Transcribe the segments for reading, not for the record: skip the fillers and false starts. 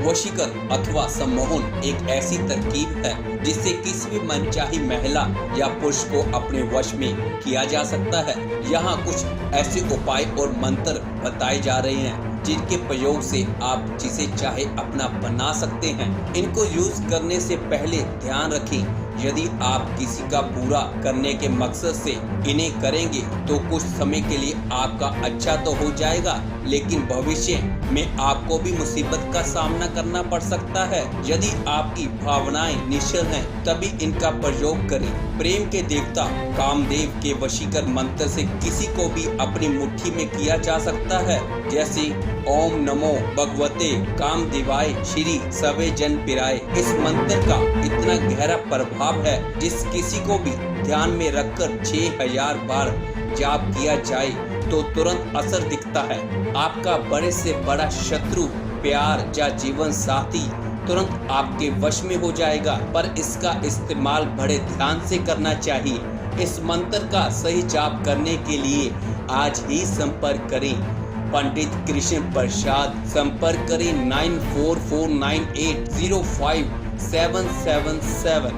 वशीकरण अथवा सम्मोहन एक ऐसी तरकीब है जिससे किसी भी मनचाही महिला या पुरुष को अपने वश में किया जा सकता है। यहाँ कुछ ऐसे उपाय और मंत्र बताए जा रहे हैं जिनके प्रयोग से आप जिसे चाहे अपना बना सकते हैं। इनको यूज करने से पहले ध्यान रखें, यदि आप किसी का बुरा करने के मकसद से इन्हें करेंगे तो कुछ समय के लिए आपका अच्छा तो हो जाएगा, लेकिन भविष्य में आपको भी मुसीबत का सामना करना पड़ सकता है। यदि आपकी भावनाएं निश्चल हैं, तभी इनका प्रयोग करें। प्रेम के देवता कामदेव के वशीकरण मंत्र से किसी को भी अपनी मुट्ठी में किया जा सकता है, जैसे ओम नमो भगवते कामदेवाय श्री सवे जन पिराय। इस मंत्र का इतना गहरा प्रभाव है जिस किसी को भी ध्यान में रखकर 6000 बार जाप किया जाए तो तुरंत असर दिखता है। आपका बड़े से बड़ा शत्रु, प्यार या जीवन साथी तुरंत आपके वश में हो जाएगा, पर इसका इस्तेमाल बड़े ध्यान से करना चाहिए। इस मंत्र का सही जाप करने के लिए आज ही संपर्क करें पंडित कृष्ण प्रसाद। संपर्क करें 9449805777।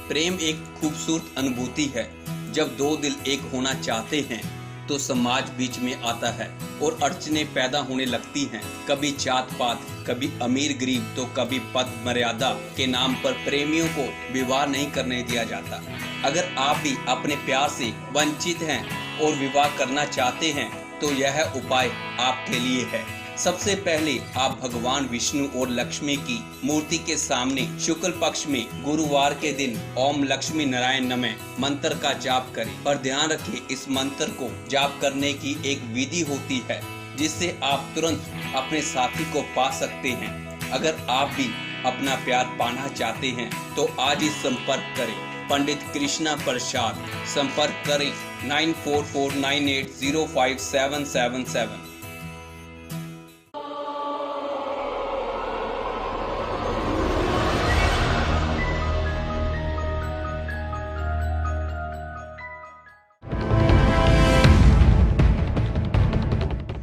प्रेम एक खूबसूरत अनुभूति है। जब दो दिल एक होना चाहते हैं तो समाज बीच में आता है और अड़चने पैदा होने लगती हैं। कभी जात पात, कभी अमीर गरीब, तो कभी पद मर्यादा के नाम पर प्रेमियों को विवाह नहीं करने दिया जाता। अगर आप भी अपने प्यार से वंचित हैं और विवाह करना चाहते हैं तो यह उपाय आपके लिए है। सबसे पहले आप भगवान विष्णु और लक्ष्मी की मूर्ति के सामने शुक्ल पक्ष में गुरुवार के दिन ओम लक्ष्मी नारायण नमः मंत्र का जाप करें। पर ध्यान रखें, इस मंत्र को जाप करने की एक विधि होती है जिससे आप तुरंत अपने साथी को पा सकते हैं। अगर आप भी अपना प्यार पाना चाहते हैं तो आज ही संपर्क करें पंडित कृष्णा प्रसाद। संपर्क करें 9449805777।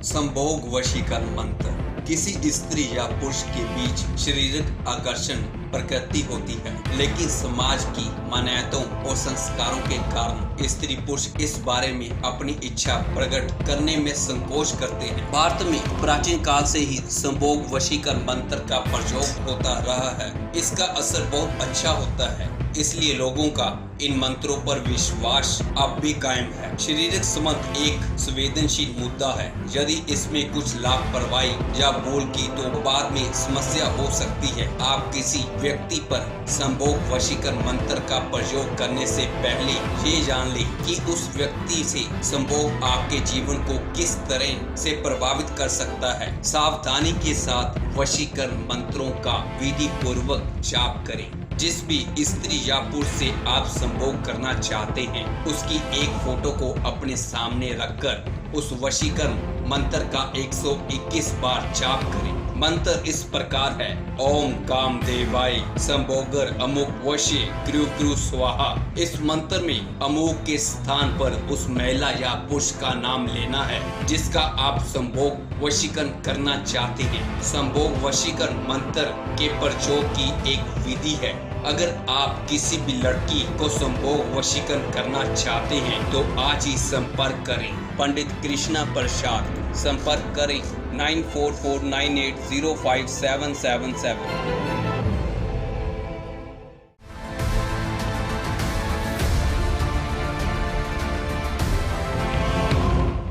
संभोग वशीकरण मंत्र। किसी स्त्री या पुरुष के बीच शारीरिक आकर्षण प्रकृति होती है, लेकिन समाज की मान्यताओं और संस्कारों के कारण स्त्री पुरुष इस बारे में अपनी इच्छा प्रकट करने में संकोच करते हैं। भारत में प्राचीन काल से ही संभोग वशीकरण मंत्र का प्रयोग होता रहा है। इसका असर बहुत अच्छा होता है, इसलिए लोगों का इन मंत्रों पर विश्वास अब भी कायम है। शारीरिक संबंध एक संवेदनशील मुद्दा है। यदि इसमें कुछ लापरवाही या भूल की तो बाद में समस्या हो सकती है। आप किसी व्यक्ति पर संभोग वशीकरण मंत्र का प्रयोग करने से पहले ये जान लें कि उस व्यक्ति से संभोग आपके जीवन को किस तरह से प्रभावित कर सकता है। सावधानी के साथ वशीकरण मंत्रों का विधि पूर्वक जाप करें। जिस भी स्त्री या पुरुष से आप संभोग करना चाहते हैं उसकी एक फोटो को अपने सामने रखकर उस वशीकरण मंत्र का 121 बार जाप करें। मंत्र इस प्रकार है: ओम कामदेवाय संभोगर अमुक वशे क्रू क्रू स्वाहा। इस मंत्र में अमुक के स्थान पर उस महिला या पुरुष का नाम लेना है जिसका आप संभोग वशीकरण करना चाहते हैं। संभोग वशीकरण मंत्र के प्रयोग की एक विधि है। अगर आप किसी भी लड़की को संभोग वशीकरण करना चाहते हैं तो आज ही संपर्क करें पंडित कृष्णा प्रसाद। संपर्क करें 9449805777।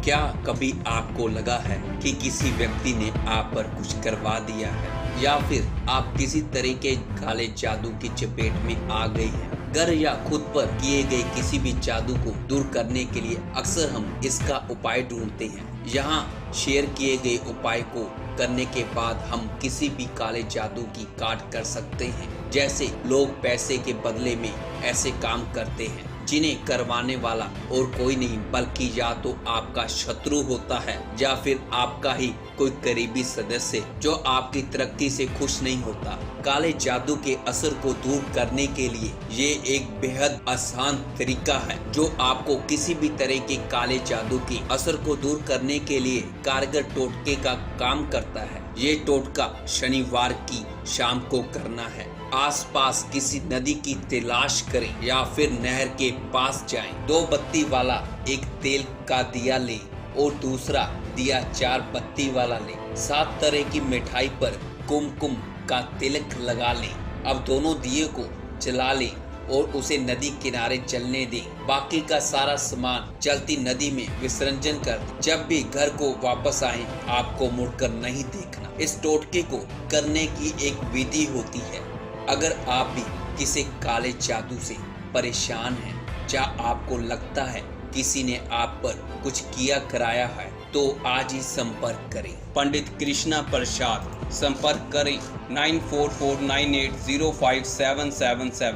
क्या कभी आपको लगा है कि किसी व्यक्ति ने आप पर कुछ करवा दिया है, या फिर आप किसी तरह के काले जादू की चपेट में आ गए हैं? घर या खुद पर किए गए किसी भी जादू को दूर करने के लिए अक्सर हम इसका उपाय ढूंढते हैं। यहाँ शेयर किए गए उपाय को करने के बाद हम किसी भी काले जादू की काट कर सकते हैं। जैसे लोग पैसे के बदले में ऐसे काम करते हैं जिन्हें करवाने वाला और कोई नहीं बल्कि या तो आपका शत्रु होता है या फिर आपका ही कोई करीबी सदस्य जो आपकी तरक्की से खुश नहीं होता। काले जादू के असर को दूर करने के लिए ये एक बेहद आसान तरीका है जो आपको किसी भी तरह के काले जादू के असर को दूर करने के लिए कारगर टोटके का काम करता है। ये टोटका शनिवार की शाम को करना है। आसपास किसी नदी की तलाश करें या फिर नहर के पास जाएं। 2 बत्ती वाला एक तेल का दिया लें और दूसरा दिया 4 बत्ती वाला लें। 7 तरह की मिठाई पर कुमकुम का तिलक लगा लें। अब दोनों दिए को जला लें और उसे नदी किनारे जलने दें। बाकी का सारा सामान चलती नदी में विसर्जन कर जब भी घर को वापस आए आपको मुड़कर नहीं देखना। इस टोटके को करने की एक विधि होती है। अगर आप भी किसी काले जादू से परेशान हैं या आपको लगता है किसी ने आप पर कुछ किया कराया है तो आज ही संपर्क करें। पंडित कृष्णा प्रसाद। संपर्क करें 9449805777।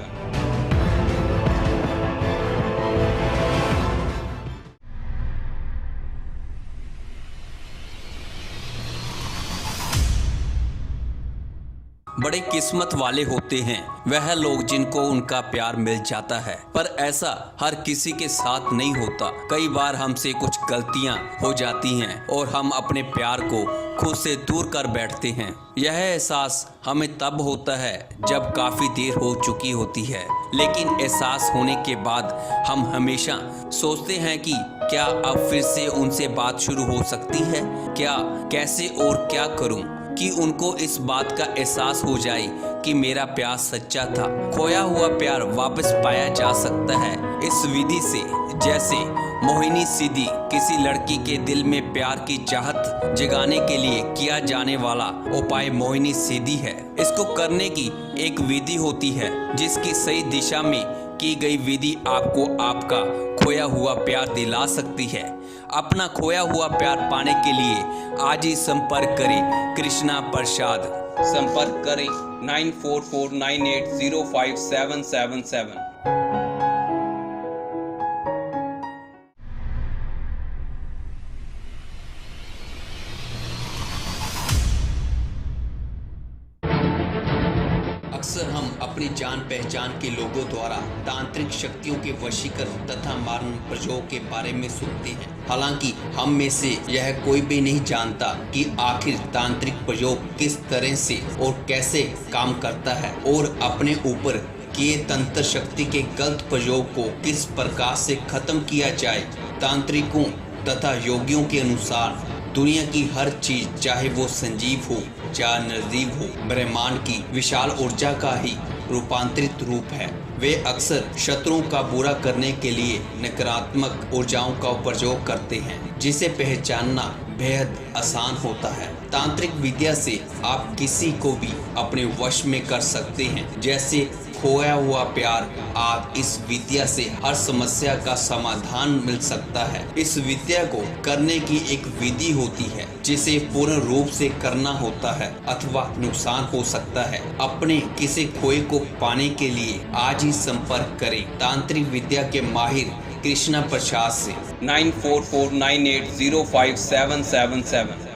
बड़े किस्मत वाले होते हैं वह लोग जिनको उनका प्यार मिल जाता है, पर ऐसा हर किसी के साथ नहीं होता। कई बार हमसे कुछ गलतियां हो जाती हैं और हम अपने प्यार को खुद से दूर कर बैठते हैं। यह एहसास हमें तब होता है जब काफी देर हो चुकी होती है, लेकिन एहसास होने के बाद हम हमेशा सोचते हैं कि क्या अब फिर से उनसे बात शुरू हो सकती है, क्या, कैसे और क्या करूं कि उनको इस बात का एहसास हो जाए कि मेरा प्यार सच्चा था। खोया हुआ प्यार वापस पाया जा सकता है इस विधि से। जैसे मोहिनी सीधी किसी लड़की के दिल में प्यार की चाहत जगाने के लिए किया जाने वाला उपाय मोहिनी सीधी है। इसको करने की एक विधि होती है जिसकी सही दिशा में की गई विधि आपको आपका खोया हुआ प्यार दिला सकती है। अपना खोया हुआ प्यार पाने के लिए आज ही संपर्क करें कृष्णा प्रसाद। संपर्क करें 9449805777। अक्सर हम अपनी जान पहचान के लोगों द्वारा तांत्रिक शक्तियों के वशीकरण तथा मारण प्रयोग के बारे में सुनते हैं। हालांकि हम में से यह कोई भी नहीं जानता कि आखिर तांत्रिक प्रयोग किस तरह से और कैसे काम करता है और अपने ऊपर किए तंत्र शक्ति के गलत प्रयोग को किस प्रकार से खत्म किया जाए। तांत्रिकों तथा योगियों के अनुसार दुनिया की हर चीज, चाहे वो संजीव हो या निर्जीव हो, ब्रह्मांड की विशाल ऊर्जा का ही रूपांतरित रूप है। वे अक्सर शत्रुओं का बुरा करने के लिए नकारात्मक ऊर्जाओं का प्रयोग करते हैं, जिसे पहचानना बेहद आसान होता है। तांत्रिक विद्या से आप किसी को भी अपने वश में कर सकते हैं, जैसे खोया हुआ प्यार। आज इस विद्या से हर समस्या का समाधान मिल सकता है। इस विद्या को करने की एक विधि होती है जिसे पूर्ण रूप से करना होता है अथवा नुकसान हो सकता है। अपने किसी खोए को पाने के लिए आज ही संपर्क करें तांत्रिक विद्या के माहिर कृष्णा प्रसाद से 9449805777।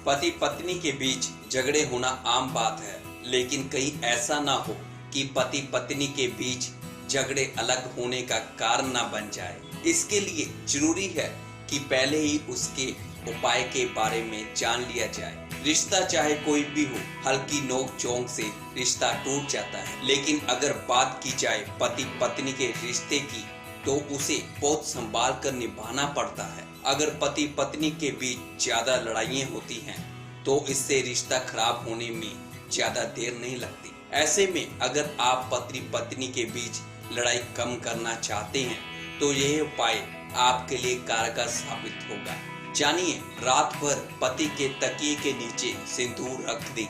पति पत्नी के बीच झगड़े होना आम बात है, लेकिन कहीं ऐसा ना हो कि पति पत्नी के बीच झगड़े अलग होने का कारण ना बन जाए। इसके लिए जरूरी है कि पहले ही उसके उपाय के बारे में जान लिया जाए। रिश्ता चाहे कोई भी हो, हल्की नोक झोंक से रिश्ता टूट जाता है, लेकिन अगर बात की जाए पति पत्नी के रिश्ते की तो उसे बहुत संभाल कर निभाना पड़ता है। अगर पति पत्नी के बीच ज्यादा लड़ाइयाँ होती हैं तो इससे रिश्ता खराब होने में ज्यादा देर नहीं लगती। ऐसे में अगर आप पति पत्नी के बीच लड़ाई कम करना चाहते हैं तो यह उपाय आपके लिए कारगर साबित होगा। जानिए, रात भर पति के तकिए के नीचे सिंदूर रख दें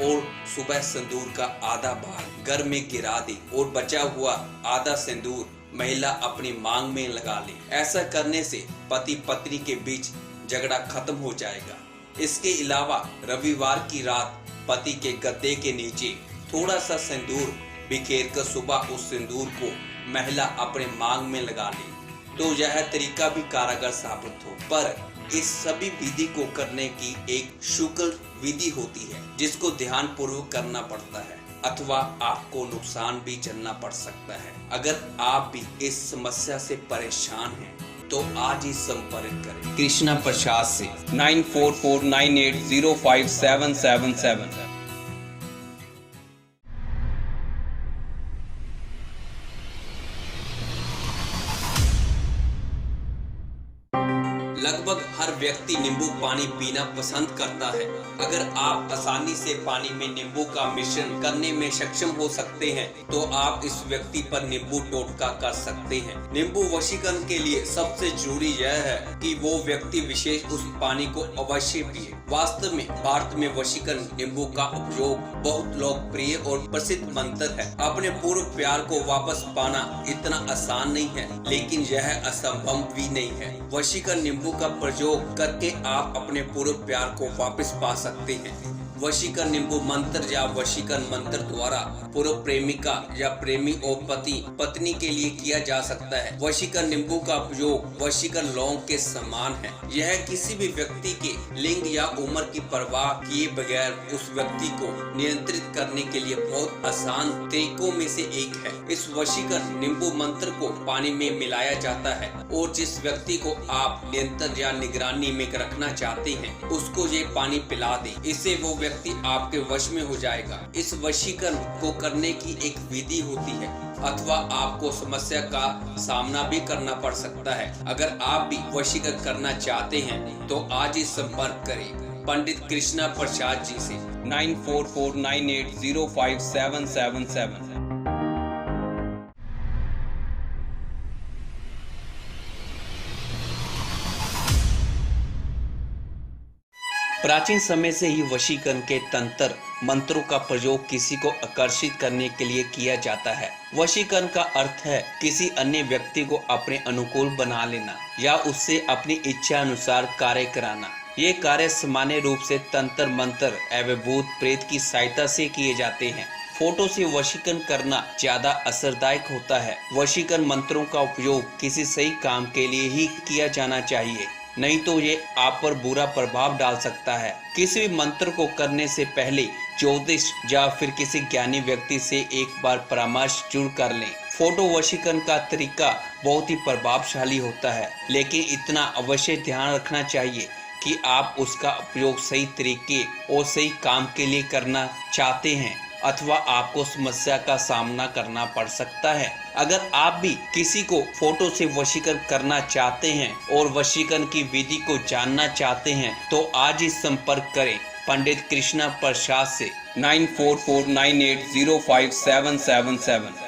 और सुबह सिंदूर का आधा भाग घर में गिरा दें और बचा हुआ आधा सिंदूर महिला अपनी मांग में लगा ले। ऐसा करने से पति पत्नी के बीच झगड़ा खत्म हो जाएगा। इसके अलावा रविवार की रात पति के गद्दे के नीचे थोड़ा सा सिंदूर बिखेर कर सुबह उस सिंदूर को महिला अपने मांग में लगा ले तो यह तरीका भी कारगर साबित हो। पर इस सभी विधि को करने की एक शुक्ल विधि होती है जिसको ध्यान पूर्वक करना पड़ता है, अथवा आपको नुकसान भी झेलना पड़ सकता है। अगर आप भी इस समस्या से परेशान हैं तो आज ही संपर्क करें कृष्णा प्रसाद से 9449805777। लगभग हर व्यक्ति नींबू पानी पीना पसंद करता है। अगर आप आसानी से पानी में नींबू का मिश्रण करने में सक्षम हो सकते हैं तो आप इस व्यक्ति पर नींबू टोटका कर सकते हैं। नींबू वशीकरण के लिए सबसे जरूरी यह है कि वो व्यक्ति विशेष उस पानी को अवश्य पिए। वास्तव में भारत में वशीकरण नींबू का उपयोग बहुत लोकप्रिय और प्रसिद्ध मंत्र है। अपने पूर्व प्यार को वापस पाना इतना आसान नहीं है, लेकिन यह असंभव भी नहीं है। वशीकरण नींबू का प्रयोग करके आप अपने पूर्व प्यार को वापस पा सकते हैं। वशीकरण नींबू मंत्र या वशीकरण मंत्र द्वारा पूर्व प्रेमिका या प्रेमी और पति पत्नी के लिए किया जा सकता है। वशीकरण नींबू का उपयोग वशीकरण लौंग के समान है। यह किसी भी व्यक्ति के लिंग या उम्र की परवाह किए बगैर उस व्यक्ति को नियंत्रित करने के लिए बहुत आसान तरीकों में से एक है। इस वशीकरण नींबू मंत्र को पानी में मिलाया जाता है और जिस व्यक्ति को आप नियंत्रण या निगरानी में रखना चाहते हैं उसको ये पानी पिला दें। इससे वो व्यक्ति आपके वश में हो जाएगा। इस वशीकरण को करने की एक विधि होती है, अथवा आपको समस्या का सामना भी करना पड़ सकता है। अगर आप भी वशीकरण करना चाहते हैं तो आज ही संपर्क करें पंडित कृष्णा प्रसाद जी से 9449805777। प्राचीन समय से ही वशीकरण के तंत्र मंत्रों का प्रयोग किसी को आकर्षित करने के लिए किया जाता है। वशीकरण का अर्थ है किसी अन्य व्यक्ति को अपने अनुकूल बना लेना या उससे अपनी इच्छा अनुसार कार्य कराना। ये कार्य सामान्य रूप से तंत्र मंत्र एवं भूत प्रेत की सहायता से किए जाते हैं। फोटो से वशीकरण करना ज्यादा असरदायक होता है। वशीकरण मंत्रों का उपयोग किसी सही काम के लिए ही किया जाना चाहिए, नहीं तो ये आप पर बुरा प्रभाव डाल सकता है। किसी भी मंत्र को करने से पहले ज्योतिष या फिर किसी ज्ञानी व्यक्ति से एक बार परामर्श जरूर कर लें। फोटो वशीकरण का तरीका बहुत ही प्रभावशाली होता है, लेकिन इतना अवश्य ध्यान रखना चाहिए कि आप उसका उपयोग सही तरीके और सही काम के लिए करना चाहते हैं, अथवा आपको समस्या का सामना करना पड़ सकता है। अगर आप भी किसी को फोटो से वशीकरण करना चाहते हैं और वशीकरण की विधि को जानना चाहते हैं तो आज ही संपर्क करें पंडित कृष्णा प्रसाद से 9449805777।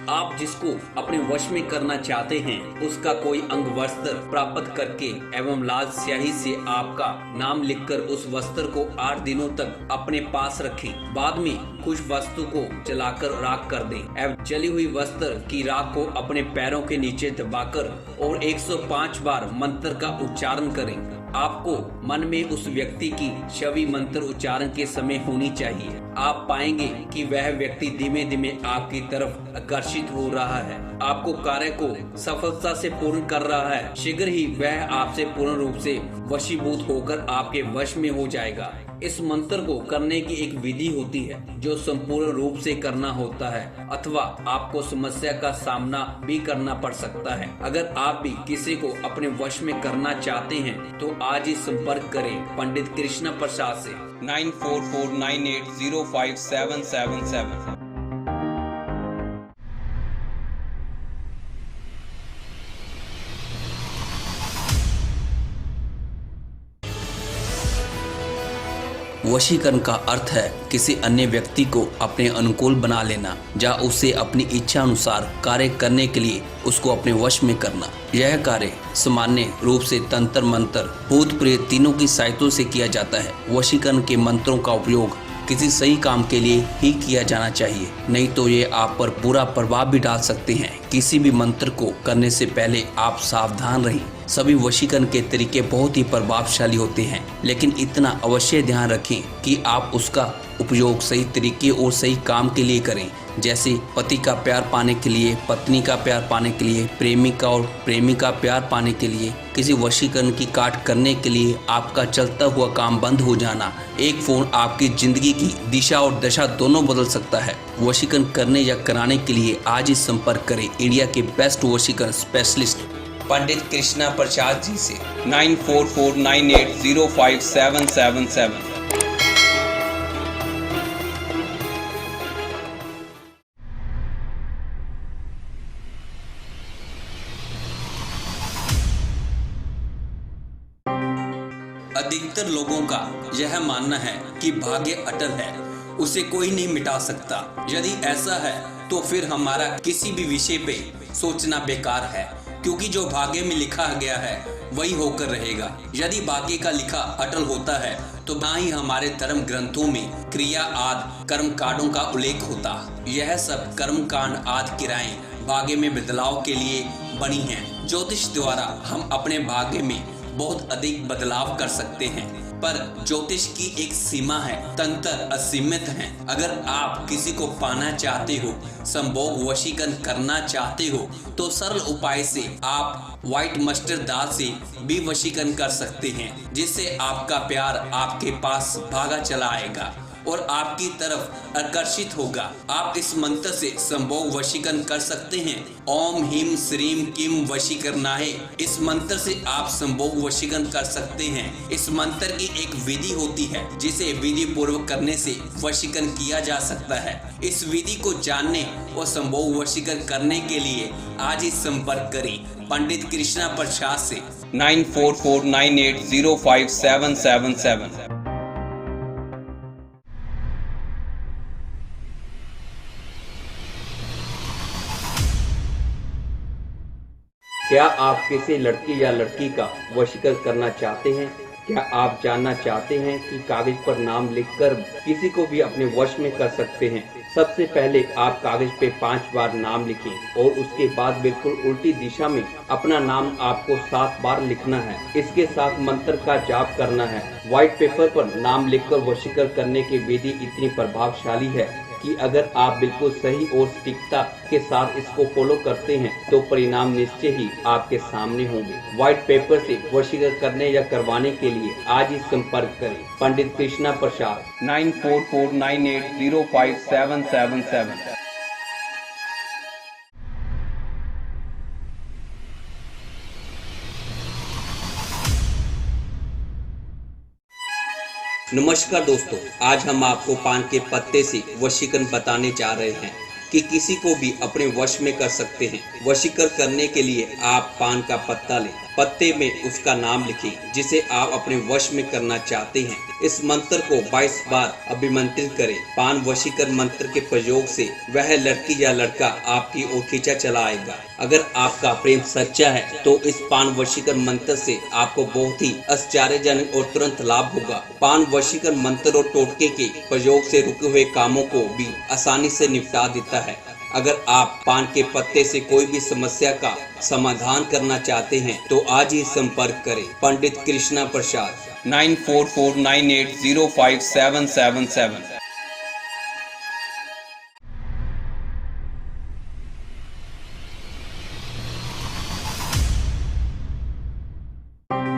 आप जिसको अपने वश में करना चाहते हैं उसका कोई अंग वस्त्र प्राप्त करके एवं लाल स्याही से आपका नाम लिखकर उस वस्त्र को 8 दिनों तक अपने पास रखें। बाद में कुछ वस्तु को जलाकर राख कर दें एवं जली हुई वस्त्र की राख को अपने पैरों के नीचे दबाकर और 105 बार मंत्र का उच्चारण करें। आपको मन में उस व्यक्ति की छवि मंत्र उच्चारण के समय होनी चाहिए। आप पाएंगे कि वह व्यक्ति धीमे धीमे आपकी तरफ आकर्षित हो रहा है, आपको कार्य को सफलता से पूर्ण कर रहा है। शीघ्र ही वह आपसे पूर्ण रूप से वशीभूत होकर आपके वश में हो जाएगा। इस मंत्र को करने की एक विधि होती है जो संपूर्ण रूप से करना होता है, अथवा आपको समस्या का सामना भी करना पड़ सकता है। अगर आप भी किसी को अपने वश में करना चाहते हैं तो आज ही संपर्क करें पंडित कृष्णा प्रसाद से 9449805777। वशीकरण का अर्थ है किसी अन्य व्यक्ति को अपने अनुकूल बना लेना या उसे अपनी इच्छा अनुसार कार्य करने के लिए उसको अपने वश में करना। यह कार्य सामान्य रूप से तंत्र मंत्र भूत प्रेत तीनों की सहायता से किया जाता है। वशीकरण के मंत्रों का उपयोग किसी सही काम के लिए ही किया जाना चाहिए, नहीं तो ये आप पर बुरा प्रभाव भी डाल सकते हैं। किसी भी मंत्र को करने से पहले आप सावधान रहें सभी वशीकरण के तरीके बहुत ही प्रभावशाली होते हैं, लेकिन इतना अवश्य ध्यान रखें कि आप उसका उपयोग सही तरीके और सही काम के लिए करें। जैसे पति का प्यार पाने के लिए, पत्नी का प्यार पाने के लिए, प्रेमिका और प्रेमी का प्यार पाने के लिए, किसी वशीकरण की काट करने के लिए, आपका चलता हुआ काम बंद हो जाना। एक फोन आपकी जिंदगी की दिशा और दशा दोनों बदल सकता है। वशीकरण करने या कराने के लिए आज ही संपर्क करें इंडिया के बेस्ट वशीकरण स्पेशलिस्ट पंडित कृष्णा प्रसाद जी से 9449805777। अधिकतर लोगों का यह मानना है कि भाग्य अटल है, उसे कोई नहीं मिटा सकता। यदि ऐसा है तो फिर हमारा किसी भी विषय पे सोचना बेकार है, क्योंकि जो भाग्य में लिखा गया है वही होकर रहेगा। यदि भाग्य का लिखा अटल होता है तो ना ही हमारे धर्म ग्रंथों में क्रिया आदि कर्म कांडों का उल्लेख होता। यह सब कर्म कांड आदि क्रियाएं भाग्य में बदलाव के लिए बनी हैं। ज्योतिष द्वारा हम अपने भाग्य में बहुत अधिक बदलाव कर सकते हैं, पर ज्योतिष की एक सीमा है, तंत्र असीमित है। अगर आप किसी को पाना चाहते हो, संभोग वशीकरण करना चाहते हो, तो सरल उपाय से आप व्हाइट मस्टर्ड दाल से भी वशीकरण कर सकते हैं, जिससे आपका प्यार आपके पास भागा चला आएगा और आपकी तरफ आकर्षित होगा। आप इस मंत्र से संभोग वशीकरण कर सकते हैं। ओम ह्रीं श्रीं क्लीं वशीकरणाय। इस मंत्र से आप संभोग वशीकरण कर सकते हैं। इस मंत्र की एक विधि होती है जिसे विधि पूर्वक करने से वशीकरण किया जा सकता है। इस विधि को जानने और संभोग वशीकरण करने के लिए आज ही संपर्क करें पंडित कृष्णा प्रसाद से 9449805777। क्या आप किसी लड़की या लड़की का वशीकरण करना चाहते हैं? क्या आप जानना चाहते हैं कि कागज पर नाम लिखकर किसी को भी अपने वश में कर सकते हैं? सबसे पहले आप कागज पे 5 बार नाम लिखें और उसके बाद बिल्कुल उल्टी दिशा में अपना नाम आपको 7 बार लिखना है। इसके साथ मंत्र का जाप करना है। व्हाइट पेपर पर नाम लिखकर वशीकरण करने की विधि इतनी प्रभावशाली है कि अगर आप बिल्कुल सही और सटीकता के साथ इसको फॉलो करते हैं तो परिणाम निश्चय ही आपके सामने होंगे। व्हाइट पेपर से वशीकरण करने या करवाने के लिए आज ही संपर्क करें पंडित कृष्णा प्रसाद 9449805777। नमस्कार दोस्तों, आज हम आपको पान के पत्ते से वशीकरण बताने जा रहे हैं कि किसी को भी अपने वश में कर सकते हैं। वशीकरण करने के लिए आप पान का पत्ता लें, पत्ते में उसका नाम लिखें जिसे आप अपने वश में करना चाहते हैं। इस मंत्र को 22 बार अभिमंत्रित करें। पान वशीकरण मंत्र के प्रयोग से वह लड़की या लड़का आपकी ओर खींचा चला आएगा। अगर आपका प्रेम सच्चा है तो इस पान वशीकरण मंत्र से आपको बहुत ही आश्चर्यजनक और तुरंत लाभ होगा। पान वशीकरण मंत्र और टोटके के प्रयोग से रुके हुए कामों को भी आसानी से निपटा देता है। अगर आप पान के पत्ते से कोई भी समस्या का समाधान करना चाहते हैं तो आज ही संपर्क करें पंडित कृष्णा प्रसाद 9449805777।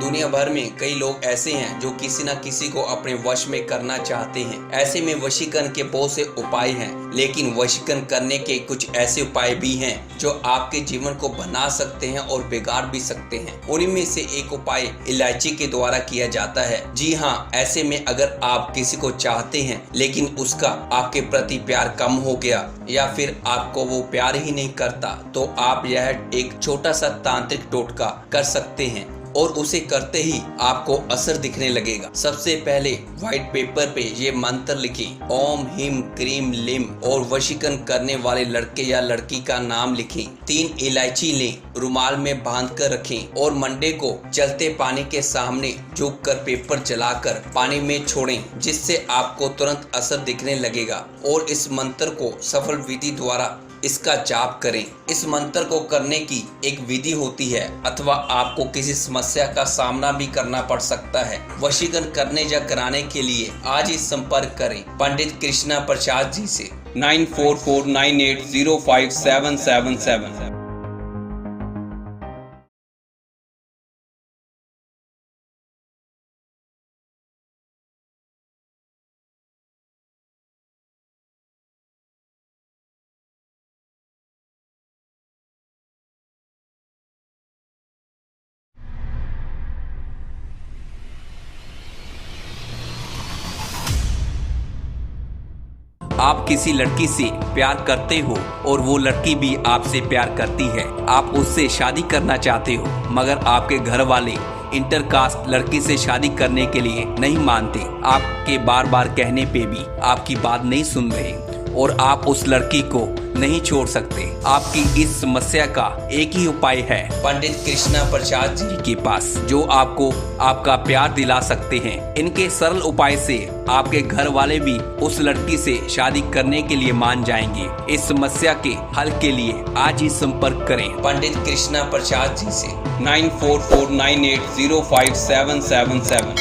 दुनिया भर में कई लोग ऐसे हैं जो किसी न किसी को अपने वश में करना चाहते हैं। ऐसे में वशीकरण के बहुत से उपाय हैं, लेकिन वशीकरण करने के कुछ ऐसे उपाय भी हैं जो आपके जीवन को बना सकते हैं और बिगाड़ भी सकते हैं। उन्हीं में से एक उपाय इलायची के द्वारा किया जाता है। जी हाँ, ऐसे में अगर आप किसी को चाहते हैं लेकिन उसका आपके प्रति प्यार कम हो गया या फिर आपको वो प्यार ही नहीं करता, तो आप यह एक छोटा सा तांत्रिक टोटका कर सकते हैं और उसे करते ही आपको असर दिखने लगेगा। सबसे पहले व्हाइट पेपर पे ये मंत्र लिखें, ओम ह्रीं क्लीं लीं, और वशीकरण करने वाले लड़के या लड़की का नाम लिखें। 3 इलायची लें, रुमाल में बांध कर रखें और मंडे को चलते पानी के सामने झुक कर पेपर जलाकर पानी में छोड़ें, जिससे आपको तुरंत असर दिखने लगेगा। और इस मंत्र को सफल विधि द्वारा इसका जाप करें। इस मंत्र को करने की एक विधि होती है अथवा आपको किसी समस्या का सामना भी करना पड़ सकता है। वशीकरण करने या कराने के लिए आज ही संपर्क करें पंडित कृष्णा प्रसाद जी से 9449805777। आप किसी लड़की से प्यार करते हो और वो लड़की भी आपसे प्यार करती है। आप उससे शादी करना चाहते हो मगर आपके घर वाले इंटरकास्ट लड़की से शादी करने के लिए नहीं मानते। आपके बार बार कहने पे भी आपकी बात नहीं सुन रहे और आप उस लड़की को नहीं छोड़ सकते। आपकी इस समस्या का एक ही उपाय है पंडित कृष्णा प्रसाद जी के पास, जो आपको आपका प्यार दिला सकते हैं। इनके सरल उपाय से आपके घर वाले भी उस लड़की से शादी करने के लिए मान जाएंगे। इस समस्या के हल के लिए आज ही संपर्क करें पंडित कृष्णा प्रसाद जी से 9449805777।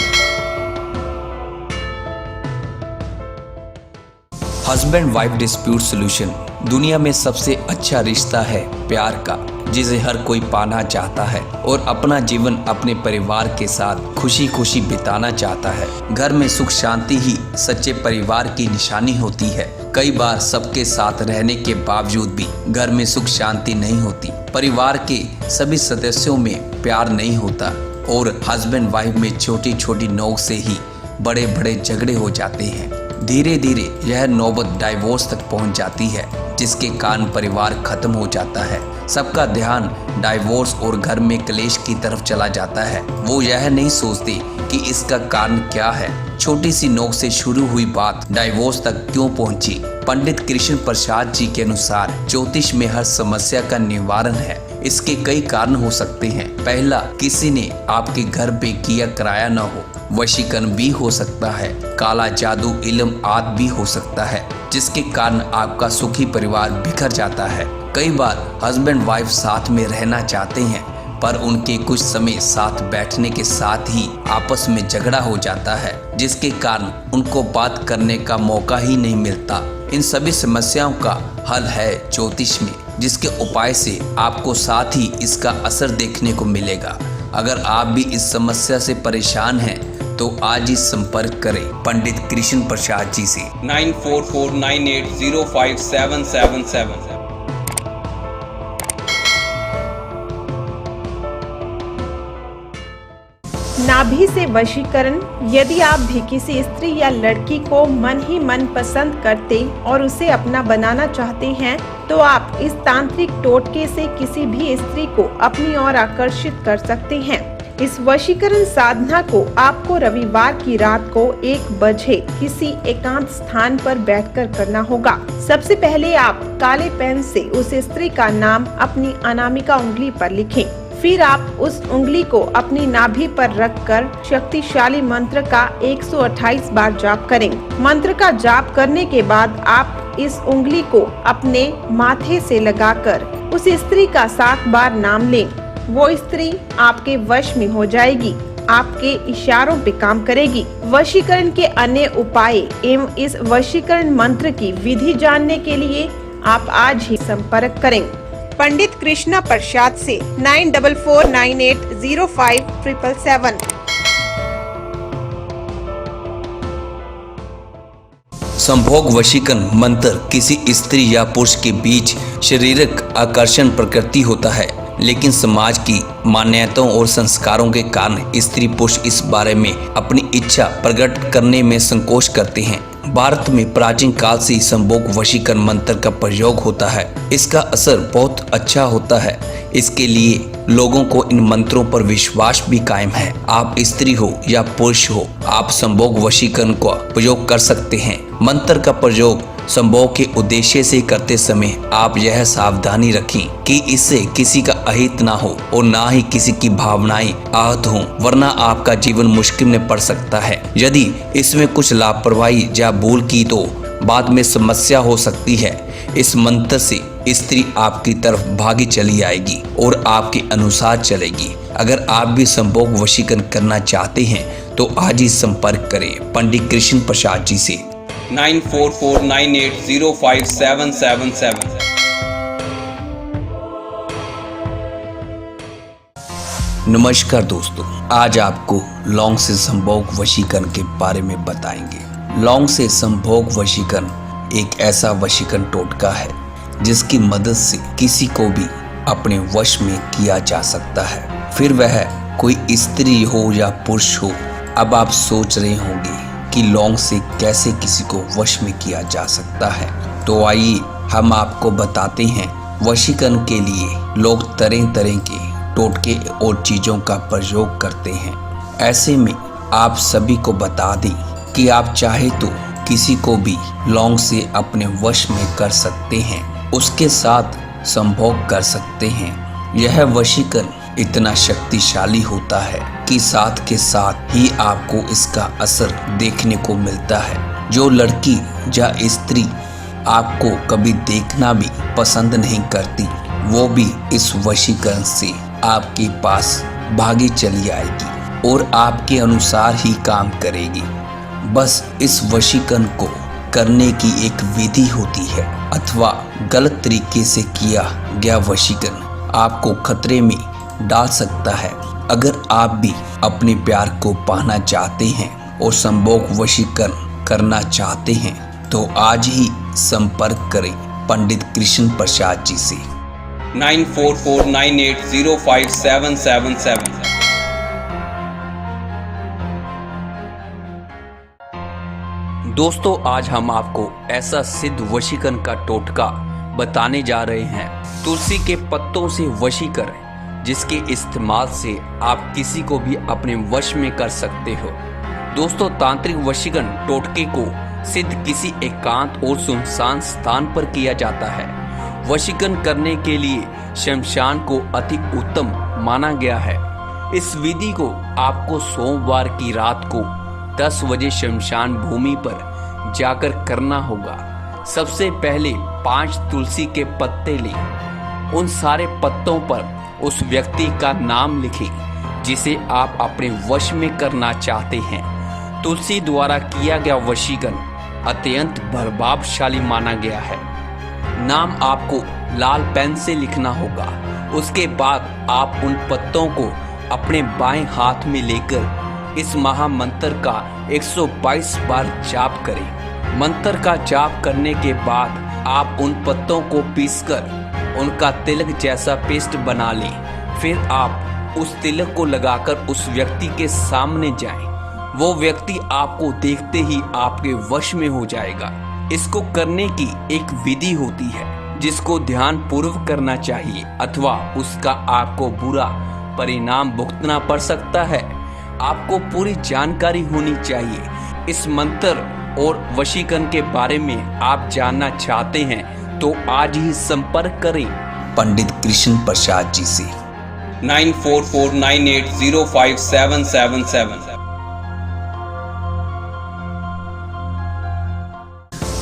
हस्बैंड वाइफ डिस्प्यूट सॉल्यूशन दुनिया में सबसे अच्छा रिश्ता है प्यार का, जिसे हर कोई पाना चाहता है और अपना जीवन अपने परिवार के साथ खुशी खुशी बिताना चाहता है। घर में सुख शांति ही सच्चे परिवार की निशानी होती है। कई बार सबके साथ रहने के बावजूद भी घर में सुख शांति नहीं होती, परिवार के सभी सदस्यों में प्यार नहीं होता और हस्बैंड वाइफ में छोटी छोटी नोक से ही बड़े बड़े झगड़े हो जाते हैं। धीरे धीरे यह नौबत डाइवोर्स तक पहुंच जाती है, जिसके कारण परिवार खत्म हो जाता है। सबका ध्यान डाइवोर्स और घर में क्लेश की तरफ चला जाता है। वो यह नहीं सोचते कि इसका कारण क्या है। छोटी सी नोक से शुरू हुई बात डाइवोर्स तक क्यों पहुंची। पंडित कृष्ण प्रसाद जी के अनुसार ज्योतिष में हर समस्या का निवारण है। इसके कई कारण हो सकते हैं। पहला, किसी ने आपके घर पे किया कराया न हो, वशीकरण भी हो सकता है। काला जादू, इल्म आदि भी हो सकता है, जिसके कारण आपका सुखी परिवार बिखर जाता है। कई बार हस्बैंड वाइफ साथ में रहना चाहते हैं पर उनके कुछ समय साथ बैठने के साथ ही आपस में झगड़ा हो जाता है, जिसके कारण उनको बात करने का मौका ही नहीं मिलता। इन सभी समस्याओं का हल है ज्योतिष में, जिसके उपाय से आपको साथ ही इसका असर देखने को मिलेगा। अगर आप भी इस समस्या से परेशान हैं तो आज ही संपर्क करें पंडित कृष्ण प्रसाद जी से 9449805777। नाभि से वशीकरण। यदि आप भी किसी स्त्री या लड़की को मन ही मन पसंद करते और उसे अपना बनाना चाहते हैं तो आप इस तांत्रिक टोटके से किसी भी स्त्री को अपनी ओर आकर्षित कर सकते हैं। इस वशीकरण साधना को आपको रविवार की रात को 1 बजे किसी एकांत स्थान पर बैठकर करना होगा। सबसे पहले आप काले पेन से उस स्त्री का नाम अपनी अनामिका उंगली पर लिखें। फिर आप उस उंगली को अपनी नाभि पर रखकर शक्तिशाली मंत्र का 128 बार जाप करें। मंत्र का जाप करने के बाद आप इस उंगली को अपने माथे से लगाकर उस स्त्री का 7 बार नाम लें। वो स्त्री आपके वश में हो जाएगी, आपके इशारों पे काम करेगी। वशीकरण के अन्य उपाय एवं इस वशीकरण मंत्र की विधि जानने के लिए आप आज ही संपर्क करें पंडित कृष्णा प्रसाद से 9449805777। संभोग वशीकरण मंत्र किसी स्त्री या पुरुष के बीच शारीरिक आकर्षण प्रकृति होता है, लेकिन समाज की मान्यताओं और संस्कारों के कारण स्त्री पुरुष इस बारे में अपनी इच्छा प्रकट करने में संकोच करते हैं। भारत में प्राचीन काल से संभोग वशीकरण मंत्र का प्रयोग होता है। इसका असर बहुत अच्छा होता है, इसके लिए लोगों को इन मंत्रों पर विश्वास भी कायम है। आप स्त्री हो या पुरुष हो, आप संभोग वशीकरण का प्रयोग कर सकते हैं। मंत्र का प्रयोग संभोग के उद्देश्य से करते समय आप यह सावधानी रखें कि इससे किसी का अहित ना हो और ना ही किसी की भावनाएं आहत हों, वरना आपका जीवन मुश्किल में पड़ सकता है। यदि इसमें कुछ लापरवाही या भूल की तो बाद में समस्या हो सकती है। इस मंत्र से स्त्री आपकी तरफ भागी चली आएगी और आपके अनुसार चलेगी। अगर आप भी संभोग वशीकरण करना चाहते हैं तो आज ही संपर्क करें पंडित कृष्ण प्रसाद जी से 9449805777। नमस्कार दोस्तों, आज आपको लौंग से संभोग वशीकरण के बारे में बताएंगे। लौंग से संभोग वशीकरण एक ऐसा वशीकरण टोटका है जिसकी मदद से किसी को भी अपने वश में किया जा सकता है, फिर वह कोई स्त्री हो या पुरुष हो। अब आप सोच रहे होंगे कि लौंग से कैसे किसी को वश में किया जा सकता है, तो आइए हम आपको बताते हैं। वशीकरण के लिए लोग तरह तरह के टोटके और चीज़ों का प्रयोग करते हैं। ऐसे में आप सभी को बता दें कि आप चाहे तो किसी को भी लौंग से अपने वश में कर सकते हैं, उसके साथ संभोग कर सकते हैं। यह वशीकरण इतना शक्तिशाली होता है कि साथ के साथ ही आपको इसका असर देखने को मिलता है। जो लड़की या स्त्री आपको कभी देखना भी पसंद नहीं करती, वो भी इस वशीकरण से आपके पास भागी चली आएगी और आपके अनुसार ही काम करेगी। बस इस वशीकरण को करने की एक विधि होती है, अथवा गलत तरीके से किया गया वशीकरण आपको खतरे में डाल सकता है। अगर आप भी अपने प्यार को पाना चाहते हैं और संभोग वशीकरण करना चाहते हैं तो आज ही संपर्क करें पंडित कृष्ण प्रसाद जी से 9449805777। दोस्तों, आज हम आपको ऐसा सिद्ध वशीकरण का टोटका बताने जा रहे हैं, तुलसी के पत्तों से वशीकरण, जिसके इस्तेमाल से आप किसी को भी अपने वश में कर सकते हो। दोस्तों, तांत्रिक वशीकरण टोटके को सिद्ध किसी एकांत और सुनसान स्थान पर किया जाता है। वशीकरण करने के लिए शमशान को अति उत्तम माना गया है। इस विधि को आपको सोमवार की रात को 10 बजे शमशान भूमि पर जाकर करना होगा। सबसे पहले 5 तुलसी के पत्ते लें। उन सारे पत्तों पर उस व्यक्ति का नाम लिखें जिसे आप अपने वश में करना चाहते हैं। तुलसी द्वारा किया गया वशीकरण अत्यंत प्रभावशाली माना गया है। नाम आपको लाल पेन से लिखना होगा। उसके बाद आप उन पत्तों को अपने बाएं हाथ में लेकर इस महामंत्र का 122 बार जाप करें। मंत्र का जाप करने के बाद आप उन पत्तों को पीसकर उनका तिलक जैसा पेस्ट बना लें। फिर आप उस तिलक को लगाकर उस व्यक्ति के सामने जाएं। वो व्यक्ति आपको देखते ही आपके वश में हो जाएगा। इसको करने की एक विधि होती है जिसको ध्यान पूर्वक करना चाहिए, अथवा उसका आपको बुरा परिणाम भुगतना पड़ सकता है। आपको पूरी जानकारी होनी चाहिए। इस मंत्र और वशीकरण के बारे में आप जानना चाहते हैं तो आज ही संपर्क करें पंडित कृष्ण प्रसाद जी से 9449805777।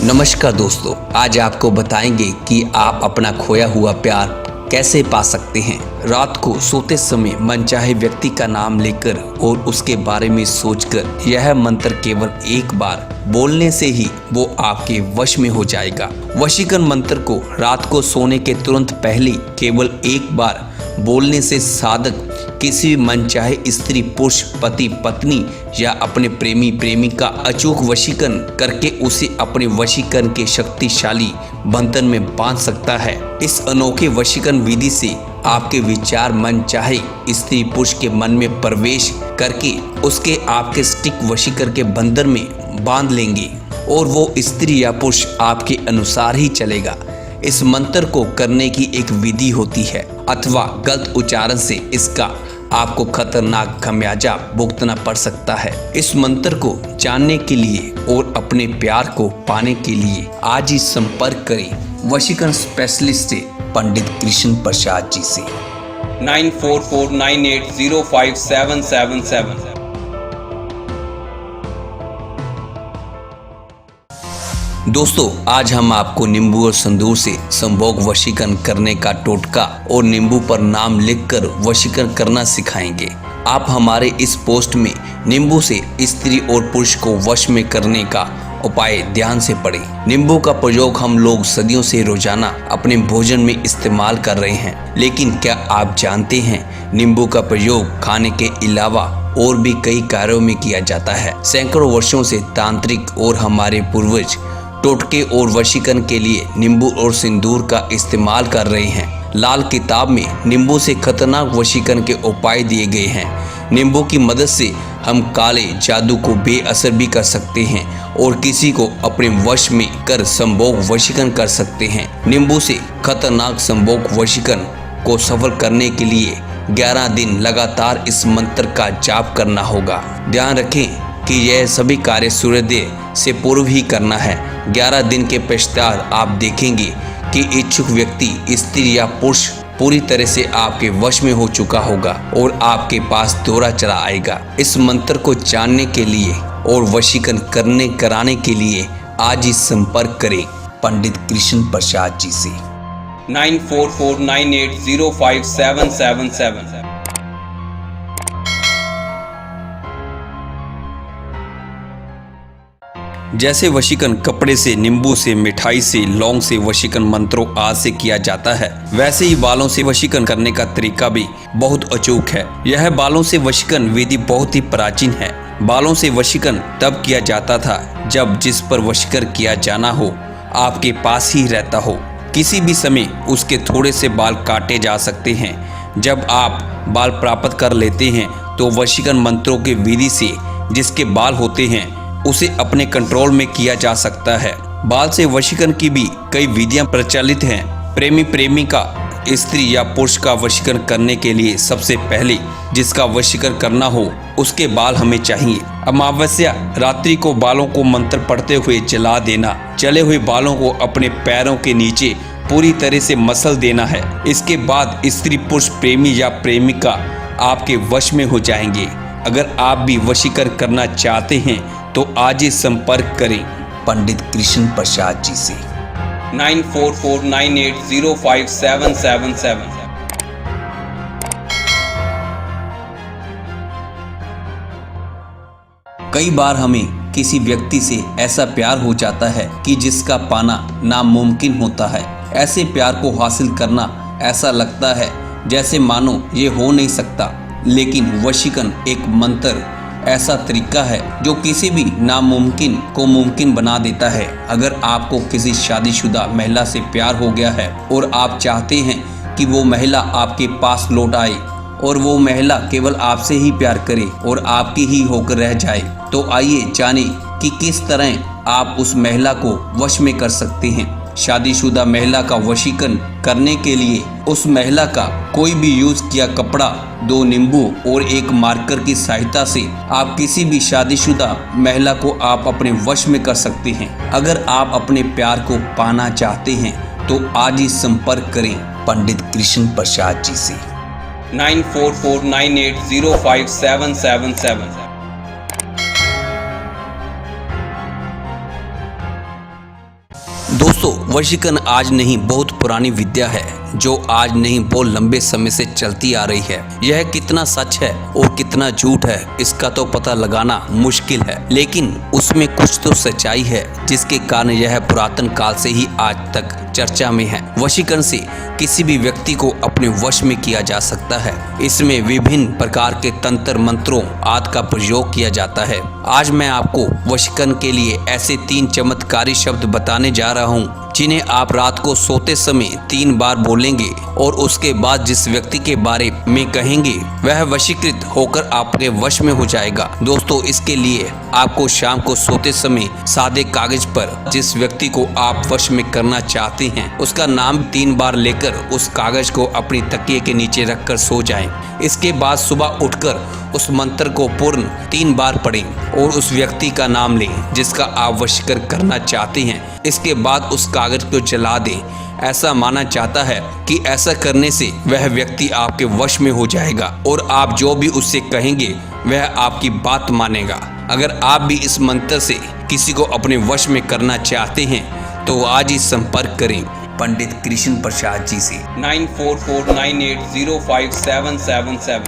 नमस्कार दोस्तों, आज आपको बताएंगे कि आप अपना खोया हुआ प्यार कैसे पा सकते हैं। रात को सोते समय मनचाहे व्यक्ति का नाम लेकर और उसके बारे में सोचकर यह मंत्र केवल एक बार बोलने से ही वो आपके वश में हो जाएगा। वशीकरण मंत्र को रात को सोने के तुरंत पहले केवल एक बार बोलने से साधक किसी मनचाहे स्त्री, पुरुष, पति, पत्नी या अपने प्रेमी, प्रेमिका अचूक वशीकरण करके उसे अपने वशीकरण के शक्तिशाली बंधन में बांध सकता है। इस अनोखे वशीकरण विधि से आपके विचार मन चाहे स्त्री, पुरुष के मन में प्रवेश करके उसके आपके स्टिक वशीकरण के बंधन में बांध लेंगे और वो स्त्री या पुरुष आपके अनुसार ही चलेगा। इस मंत्र को करने की एक विधि होती है, अथवा गलत उच्चारण से इसका आपको खतरनाक खमियाजा भुगतना पड़ सकता है। इस मंत्र को जानने के लिए और अपने प्यार को पाने के लिए आज ही संपर्क करें वशीकरण स्पेशलिस्ट से पंडित कृष्ण प्रसाद जी से 9449805777। दोस्तों, आज हम आपको नींबू और सिंदूर से संभोग वशीकरण करने का टोटका और नींबू पर नाम लिखकर वशीकरण करना सिखाएंगे। आप हमारे इस पोस्ट में नींबू से स्त्री और पुरुष को वश में करने का उपाय ध्यान से पढ़ें। नींबू का प्रयोग हम लोग सदियों से रोजाना अपने भोजन में इस्तेमाल कर रहे हैं, लेकिन क्या आप जानते हैं नींबू का प्रयोग खाने के अलावा और भी कई कार्यों में किया जाता है। सैकड़ों वर्षों से तांत्रिक और हमारे पूर्वज टोटके और वशीकरण के लिए नींबू और सिंदूर का इस्तेमाल कर रहे हैं। लाल किताब में नींबू से खतरनाक वशीकरण के उपाय दिए गए हैं। नींबू की मदद से हम काले जादू को बेअसर भी कर सकते हैं और किसी को अपने वश में कर संभोग वशीकरण कर सकते हैं। नींबू से खतरनाक संभोग वशीकरण को सफल करने के लिए 11 दिन लगातार इस मंत्र का जाप करना होगा। ध्यान रखें कि यह सभी कार्य सूर्योदय से पूर्व ही करना है। 11 दिन के पश्चात आप देखेंगे कि इच्छुक व्यक्ति स्त्री या पुरुष पूरी तरह से आपके वश में हो चुका होगा और आपके पास दौरा चला आएगा। इस मंत्र को जानने के लिए और वशीकरण कराने के लिए आज ही संपर्क करें पंडित कृष्ण प्रसाद जी से। 9449805777। जैसे वशीकरण कपड़े से, नींबू से, मिठाई से, लौंग से वशीकरण मंत्रों आदि से किया जाता है, वैसे ही बालों से वशीकरण करने का तरीका भी बहुत अचूक है। यह बालों से वशीकरण विधि बहुत ही प्राचीन है। बालों से वशीकरण तब किया जाता था जब जिस पर वशीकरण किया जाना हो आपके पास ही रहता हो। किसी भी समय उसके थोड़े से बाल काटे जा सकते हैं। जब आप बाल प्राप्त कर लेते हैं तो वशीकरण मंत्रों के विधि से जिसके बाल होते हैं उसे अपने कंट्रोल में किया जा सकता है। बाल से वशीकरण की भी कई विधियां प्रचलित हैं। प्रेमी प्रेमिका, स्त्री या पुरुष का वशीकरण करने के लिए सबसे पहले जिसका वशीकरण करना हो उसके बाल हमें चाहिए। अमावस्या रात्रि को बालों को मंत्र पढ़ते हुए जला देना। जले हुए बालों को अपने पैरों के नीचे पूरी तरह से मसल देना है। इसके बाद स्त्री पुरुष, प्रेमी या प्रेमिका आपके वश में हो जाएंगे। अगर आप भी वशीकरण करना चाहते हैं तो आज ही संपर्क करें पंडित कृष्ण प्रसाद जी से। 9449805777। कई बार हमें किसी व्यक्ति से ऐसा प्यार हो जाता है कि जिसका पाना नामुमकिन होता है। ऐसे प्यार को हासिल करना ऐसा लगता है जैसे मानो ये हो नहीं सकता, लेकिन वशीकरण एक मंत्र ऐसा तरीका है जो किसी भी नामुमकिन को मुमकिन बना देता है। अगर आपको किसी शादीशुदा महिला से प्यार हो गया है और आप चाहते हैं कि वो महिला आपके पास लौट आए और वो महिला केवल आपसे ही प्यार करे और आपकी ही होकर रह जाए, तो आइए जानें कि किस तरह आप उस महिला को वश में कर सकते हैं। शादीशुदा महिला का वशीकरण करने के लिए उस महिला का कोई भी यूज किया कपड़ा, 2 नींबू और एक मार्कर की सहायता से आप किसी भी शादीशुदा महिला को आप अपने वश में कर सकते हैं। अगर आप अपने प्यार को पाना चाहते हैं तो आज ही संपर्क करें पंडित कृष्ण प्रसाद जी से। 9449805777। दोस्तों, वशीकरण आज नहीं बहुत पुरानी विद्या है जो आज नहीं बहुत लंबे समय से चलती आ रही है। यह कितना सच है और कितना झूठ है इसका तो पता लगाना मुश्किल है, लेकिन उसमें कुछ तो सच्चाई है जिसके कारण यह पुरातन काल से ही आज तक चर्चा में है। वशीकरण से किसी भी व्यक्ति को अपने वश में किया जा सकता है। इसमें विभिन्न प्रकार के तंत्र मंत्रों आदि का प्रयोग किया जाता है। आज मैं आपको वशीकरण के लिए ऐसे 3 चमत्कारी शब्द बताने जा रहा हूँ जिन्हें आप रात को सोते समय 3 बार बोलेंगे और उसके बाद जिस व्यक्ति के बारे में कहेंगे वह वशीकृत होकर आपके वश में हो जाएगा। दोस्तों, इसके लिए आपको शाम को सोते समय सादे कागज पर जिस व्यक्ति को आप वश में करना चाहते हैं उसका नाम 3 बार लेकर उस कागज को अपनी तकिए के नीचे रखकर सो जाएं। इसके बाद सुबह उठकर उस मंत्र को पूर्ण 3 बार पढ़ें और उस व्यक्ति का नाम लें जिसका आप वशीकरण करना चाहते हैं। इसके बाद उस कागज को जला दें। ऐसा माना जाता है कि ऐसा करने से वह व्यक्ति आपके वश में हो जाएगा और आप जो भी उससे कहेंगे वह आपकी बात मानेगा। अगर आप भी इस मंत्र से किसी को अपने वश में करना चाहते हैं तो आज ही संपर्क करें पंडित कृष्ण प्रसाद जी से 9449805777।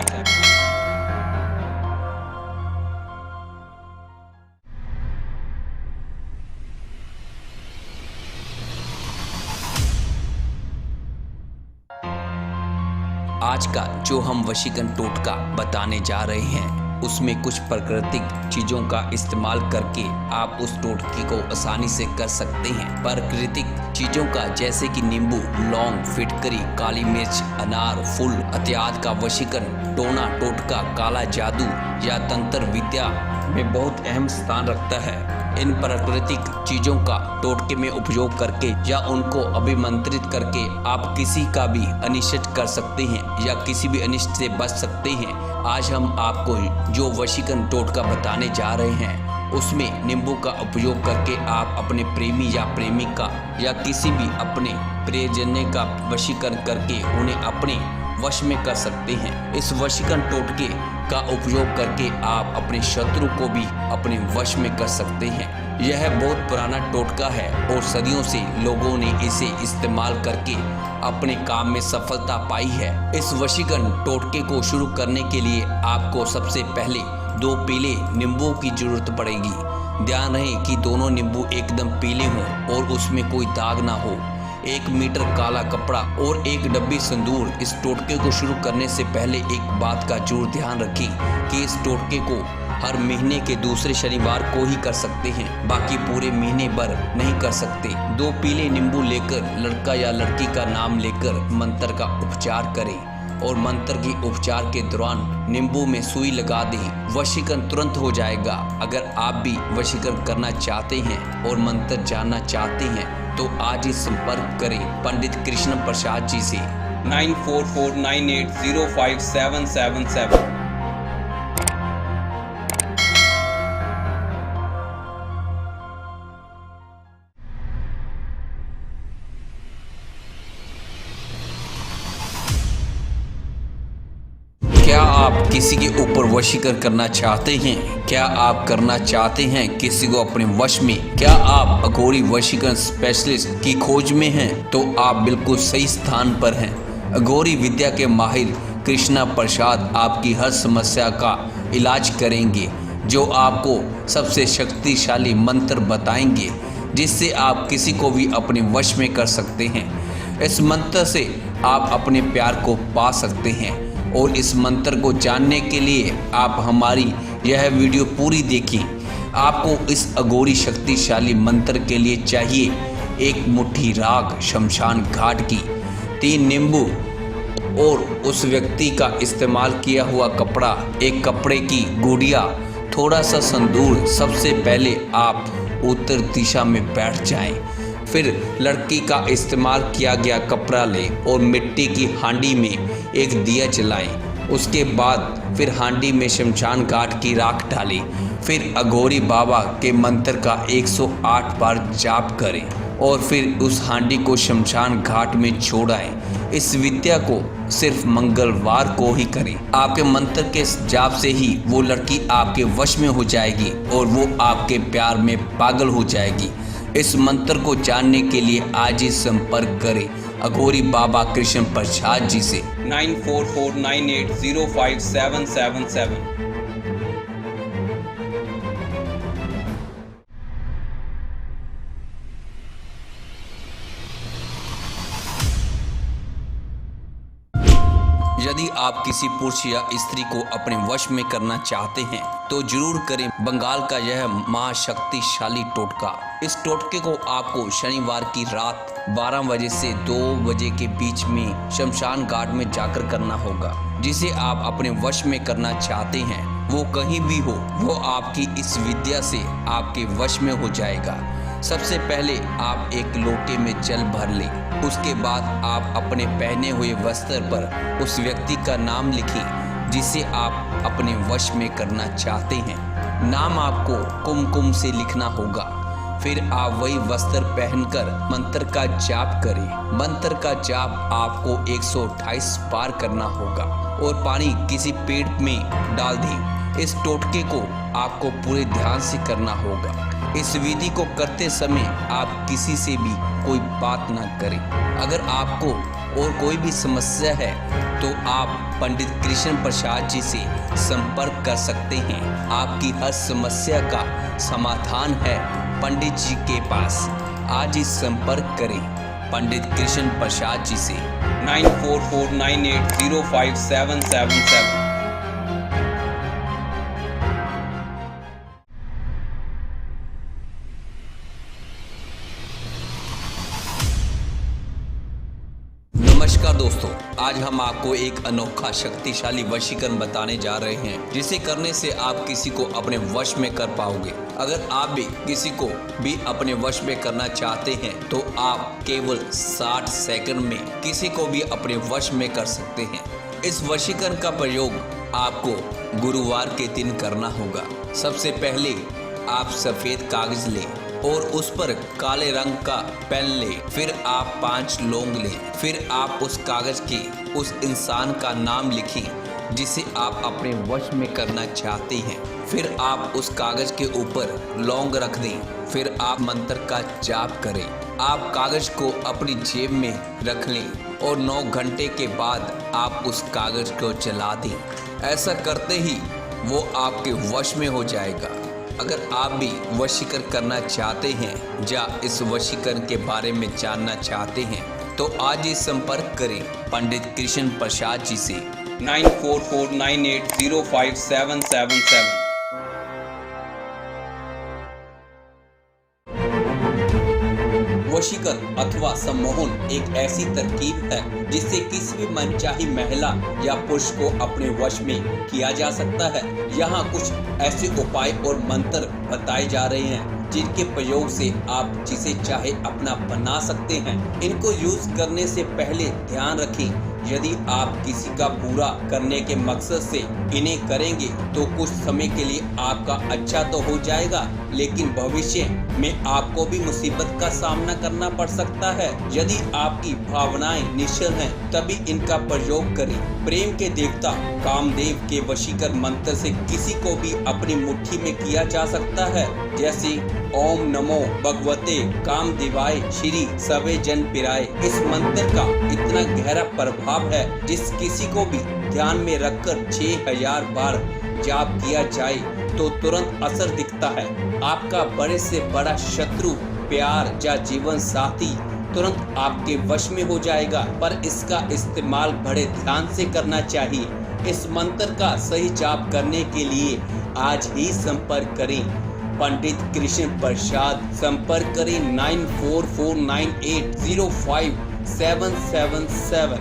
आज का जो हम वशीकरण टोटका बताने जा रहे हैं उसमें कुछ प्राकृतिक चीजों का इस्तेमाल करके आप उस टोटके को आसानी से कर सकते हैं। प्राकृतिक चीजों का जैसे कि नींबू, लौंग, फिटकरी, काली मिर्च, अनार, फूल इत्यादि का वशीकरण टोना, टोटका, काला जादू या तंत्र विद्या में बहुत अहम स्थान रखता है। इन प्राकृतिक चीजों का टोटके में उपयोग करके या उनको अभिमंत्रित करके आप किसी का भी अनिष्ट कर सकते हैं या किसी भी अनिष्ट से बच सकते हैं। आज हम आपको जो वशीकरण टोटका बताने जा रहे हैं उसमें नींबू का उपयोग करके आप अपने प्रेमी या प्रेमिका या किसी भी अपने प्रियजन का वशीकरण करके उन्हें अपने वश में कर सकते हैं। इस वशीकरण टोटके का उपयोग करके आप अपने शत्रु को भी अपने वश में कर सकते हैं। यह बहुत पुराना टोटका है और सदियों से लोगों ने इसे इस्तेमाल करके अपने काम में सफलता पाई है। इस वशीकरण टोटके को शुरू करने के लिए आपको सबसे पहले 2 पीले नींबू की जरूरत पड़ेगी। ध्यान रहे कि दोनों नींबू एकदम पीले हों और उसमें कोई दाग ना हो। 1 मीटर काला कपड़ा और 1 डब्बी सिंदूर। इस टोटके को शुरू करने से पहले एक बात का जरूर ध्यान रखें कि इस टोटके को हर महीने के दूसरे शनिवार को ही कर सकते हैं, बाकी पूरे महीने भर नहीं कर सकते। 2 पीले नींबू लेकर लड़का या लड़की का नाम लेकर मंत्र का उपचार करें और मंत्र के उपचार के दौरान नींबू में सुई लगा दें। वशीकरण तुरंत हो जाएगा। अगर आप भी वशीकरण करना चाहते हैं और मंत्र जानना चाहते हैं तो आज ही संपर्क करें पंडित कृष्ण प्रसाद जी से 9449805777। क्या आप किसी के ऊपर वशीकरण करना चाहते हैं? क्या आप करना चाहते हैं किसी को अपने वश में? क्या आप अघोरी वशीकरण स्पेशलिस्ट की खोज में हैं? तो आप बिल्कुल सही स्थान पर हैं। अघोरी विद्या के माहिर कृष्णा प्रसाद आपकी हर समस्या का इलाज करेंगे, जो आपको सबसे शक्तिशाली मंत्र बताएंगे जिससे आप किसी को भी अपने वश में कर सकते हैं। इस मंत्र से आप अपने प्यार को पा सकते हैं और इस मंत्र को जानने के लिए आप हमारी यह वीडियो पूरी देखें। आपको इस अघोरी शक्तिशाली मंत्र के लिए चाहिए 1 मुट्ठी राख शमशान घाट की, 3 नींबू और उस व्यक्ति का इस्तेमाल किया हुआ कपड़ा, 1 कपड़े की गुड़िया, थोड़ा सा सिंदूर। सबसे पहले आप उत्तर दिशा में बैठ जाएं, फिर लड़की का इस्तेमाल किया गया कपड़ा लें और मिट्टी की हांडी में एक दिया जलाएं। उसके बाद फिर हांडी में शमशान घाट की राख डालें। फिर अघोरी बाबा के मंत्र का 108 बार जाप करें और फिर उस हांडी को शमशान घाट में छोड़ाएं। इस विद्या को सिर्फ मंगलवार को ही करें। आपके मंत्र के जाप से ही वो लड़की आपके वश में हो जाएगी और वो आपके प्यार में पागल हो जाएगी। इस मंत्र को जानने के लिए आज ही संपर्क करें अघोरी बाबा कृष्ण प्रसाद जी से 9449805777। यदि आप किसी पुरुष या स्त्री को अपने वश में करना चाहते हैं तो जरूर करें बंगाल का यह महाशक्तिशाली टोटका। इस टोटके को आपको शनिवार की रात 12 बजे से 2 बजे के बीच में शमशान घाट में जाकर करना होगा। जिसे आप अपने वश में करना चाहते हैं वो कहीं भी हो, वो आपकी इस विद्या से आपके वश में हो जाएगा। सबसे पहले आप एक लोटे में जल भर लें। उसके बाद आप अपने पहने हुए वस्त्र पर उस व्यक्ति का नाम लिखें जिसे आप अपने वश में करना चाहते हैं। नाम आपको कुमकुम से लिखना होगा। फिर आप वही वस्त्र पहनकर मंत्र का जाप करें। मंत्र का जाप आपको 128 बार करना होगा और पानी किसी पेड़ में डाल दें। इस टोटके को आपको पूरे ध्यान से करना होगा। इस विधि को करते समय आप किसी से भी कोई बात ना करें। अगर आपको और कोई भी समस्या है तो आप पंडित कृष्ण प्रसाद जी से संपर्क कर सकते हैं। आपकी हर समस्या का समाधान है पंडित जी के पास। आज ही संपर्क करें पंडित कृष्ण प्रसाद जी से 9449805777। नमस्कार दोस्तों, आज हम आपको एक अनोखा शक्तिशाली वशीकरण बताने जा रहे हैं, जिसे करने से आप किसी को अपने वश में कर पाओगे। अगर आप भी किसी को भी अपने वश में करना चाहते हैं तो आप केवल 60 सेकंड में किसी को भी अपने वश में कर सकते हैं। इस वशीकरण का प्रयोग आपको गुरुवार के दिन करना होगा। सबसे पहले आप सफेद कागज लें और उस पर काले रंग का पेन लें। फिर आप 5 लौंग लें। फिर आप उस कागज के उस इंसान का नाम लिखें जिसे आप अपने वश में करना चाहते हैं। फिर आप उस कागज के ऊपर लौंग रख दें। फिर आप मंत्र का जाप करें। आप कागज को अपनी जेब में रख लें और 9 घंटे के बाद आप उस कागज को जला दें। ऐसा करते ही वो आपके वश में हो जाएगा। अगर आप भी वशीकरण करना चाहते हैं या इस वशीकरण के बारे में जानना चाहते हैं तो आज ही संपर्क करें पंडित कृष्ण प्रसाद जी से 9449805777। वशीकरण अथवा सम्मोहन एक ऐसी तरकीब है जिससे किसी भी मनचाही महिला या पुरुष को अपने वश में किया जा सकता है। यहाँ कुछ ऐसे उपाय और मंत्र बताए जा रहे हैं जिनके प्रयोग से आप जिसे चाहे अपना बना सकते हैं। इनको यूज करने से पहले ध्यान रखें, यदि आप किसी का पूरा करने के मकसद से इन्हें करेंगे तो कुछ समय के लिए आपका अच्छा तो हो जाएगा, लेकिन भविष्य में आपको भी मुसीबत का सामना करना पड़ सकता है। यदि आपकी भावनाएं निश्चल हैं तभी इनका प्रयोग करें। प्रेम के देवता कामदेव के वशीकरण मंत्र से किसी को भी अपनी मुट्ठी में किया जा सकता है, जैसे ओम नमो भगवते कामदेवाय श्री सवे जन पिराय। इस मंत्र का इतना गहरा प्रभाव है जिस किसी को भी ध्यान में रखकर 6000 बार जाप किया जाए तो तुरंत असर दिखता है। आपका बड़े से बड़ा शत्रु, प्यार या जीवन साथी तुरंत आपके वश में हो जाएगा, पर इसका इस्तेमाल बड़े ध्यान से करना चाहिए। इस मंत्र का सही जाप करने के लिए आज ही संपर्क करें पंडित कृष्ण प्रसाद। संपर्क करें 9449805777।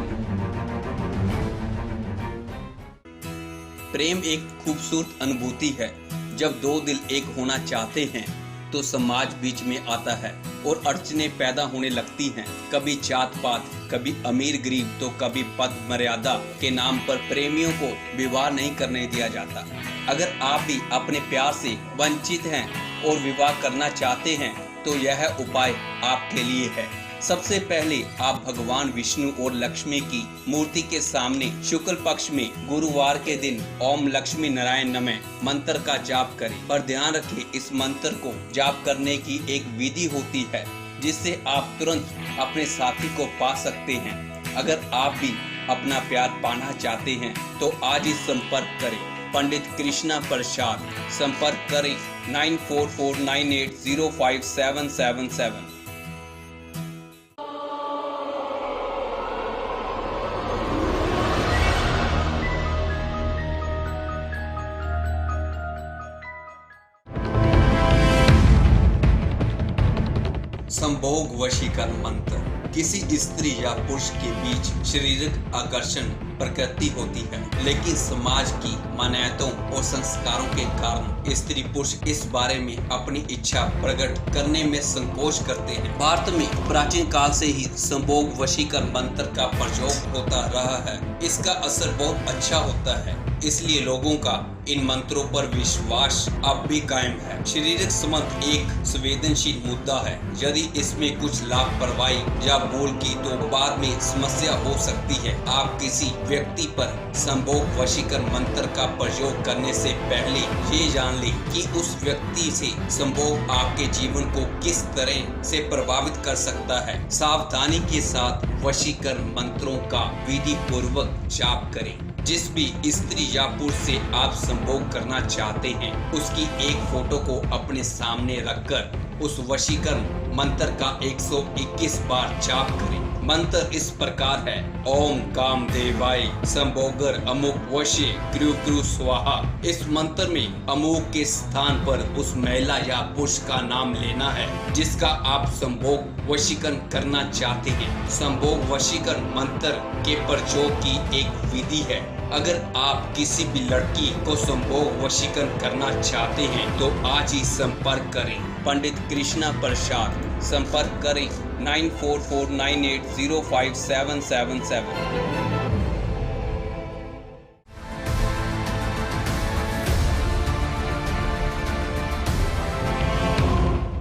प्रेम एक खूबसूरत अनुभूति है। जब 2 दिल एक होना चाहते हैं तो समाज बीच में आता है और अड़चने पैदा होने लगती हैं। कभी जात पात, कभी अमीर गरीब, तो कभी पद मर्यादा के नाम पर प्रेमियों को विवाह नहीं करने दिया जाता। अगर आप भी अपने प्यार से वंचित हैं और विवाह करना चाहते हैं तो यह उपाय आपके लिए है। सबसे पहले आप भगवान विष्णु और लक्ष्मी की मूर्ति के सामने शुक्ल पक्ष में गुरुवार के दिन ओम लक्ष्मी नारायण नमः मंत्र का जाप करें। पर ध्यान रखें, इस मंत्र को जाप करने की एक विधि होती है जिससे आप तुरंत अपने साथी को पा सकते हैं। अगर आप भी अपना प्यार पाना चाहते हैं तो आज ही संपर्क करें पंडित कृष्णा प्रसाद। संपर्क करें 9449805777। संभोग वशीकरण मंत्र। किसी स्त्री या पुरुष के बीच शारीरिक आकर्षण प्रकृति होती है, लेकिन समाज की मान्यताओं और संस्कारों के कारण स्त्री पुरुष इस बारे में अपनी इच्छा प्रकट करने में संकोच करते हैं। भारत में प्राचीन काल से ही संभोग वशीकरण मंत्र का प्रयोग होता रहा है। इसका असर बहुत अच्छा होता है, इसलिए लोगों का इन मंत्रों पर विश्वास अब भी कायम है। शारीरिक संबंध एक संवेदनशील मुद्दा है। यदि इसमें कुछ लापरवाही या भूल की तो बाद में समस्या हो सकती है। आप किसी व्यक्ति पर संभोग वशीकरण मंत्र का प्रयोग करने से पहले ये जान ले कि उस व्यक्ति से संभोग आपके जीवन को किस तरह से प्रभावित कर सकता है। सावधानी के साथ वशीकरण मंत्रों का विधि पूर्वक जाप करें। जिस भी स्त्री या पुरुष से आप संभोग करना चाहते हैं उसकी एक फोटो को अपने सामने रखकर उस वशीकरण मंत्र का 121 बार जाप करें। मंत्र इस प्रकार है, ओम कामदेवाय संभोगर अमुक वशे क्रू क्रू स्वाहा। इस मंत्र में अमुक के स्थान पर उस महिला या पुरुष का नाम लेना है जिसका आप संभोग वशीकरण करना चाहते हैं। संभोग वशीकरण मंत्र के प्रयोग की एक विधि है। अगर आप किसी भी लड़की को संभोग वशीकरण करना चाहते हैं तो आज ही संपर्क करें पंडित कृष्णा प्रसाद। संपर्क करें 9449805777।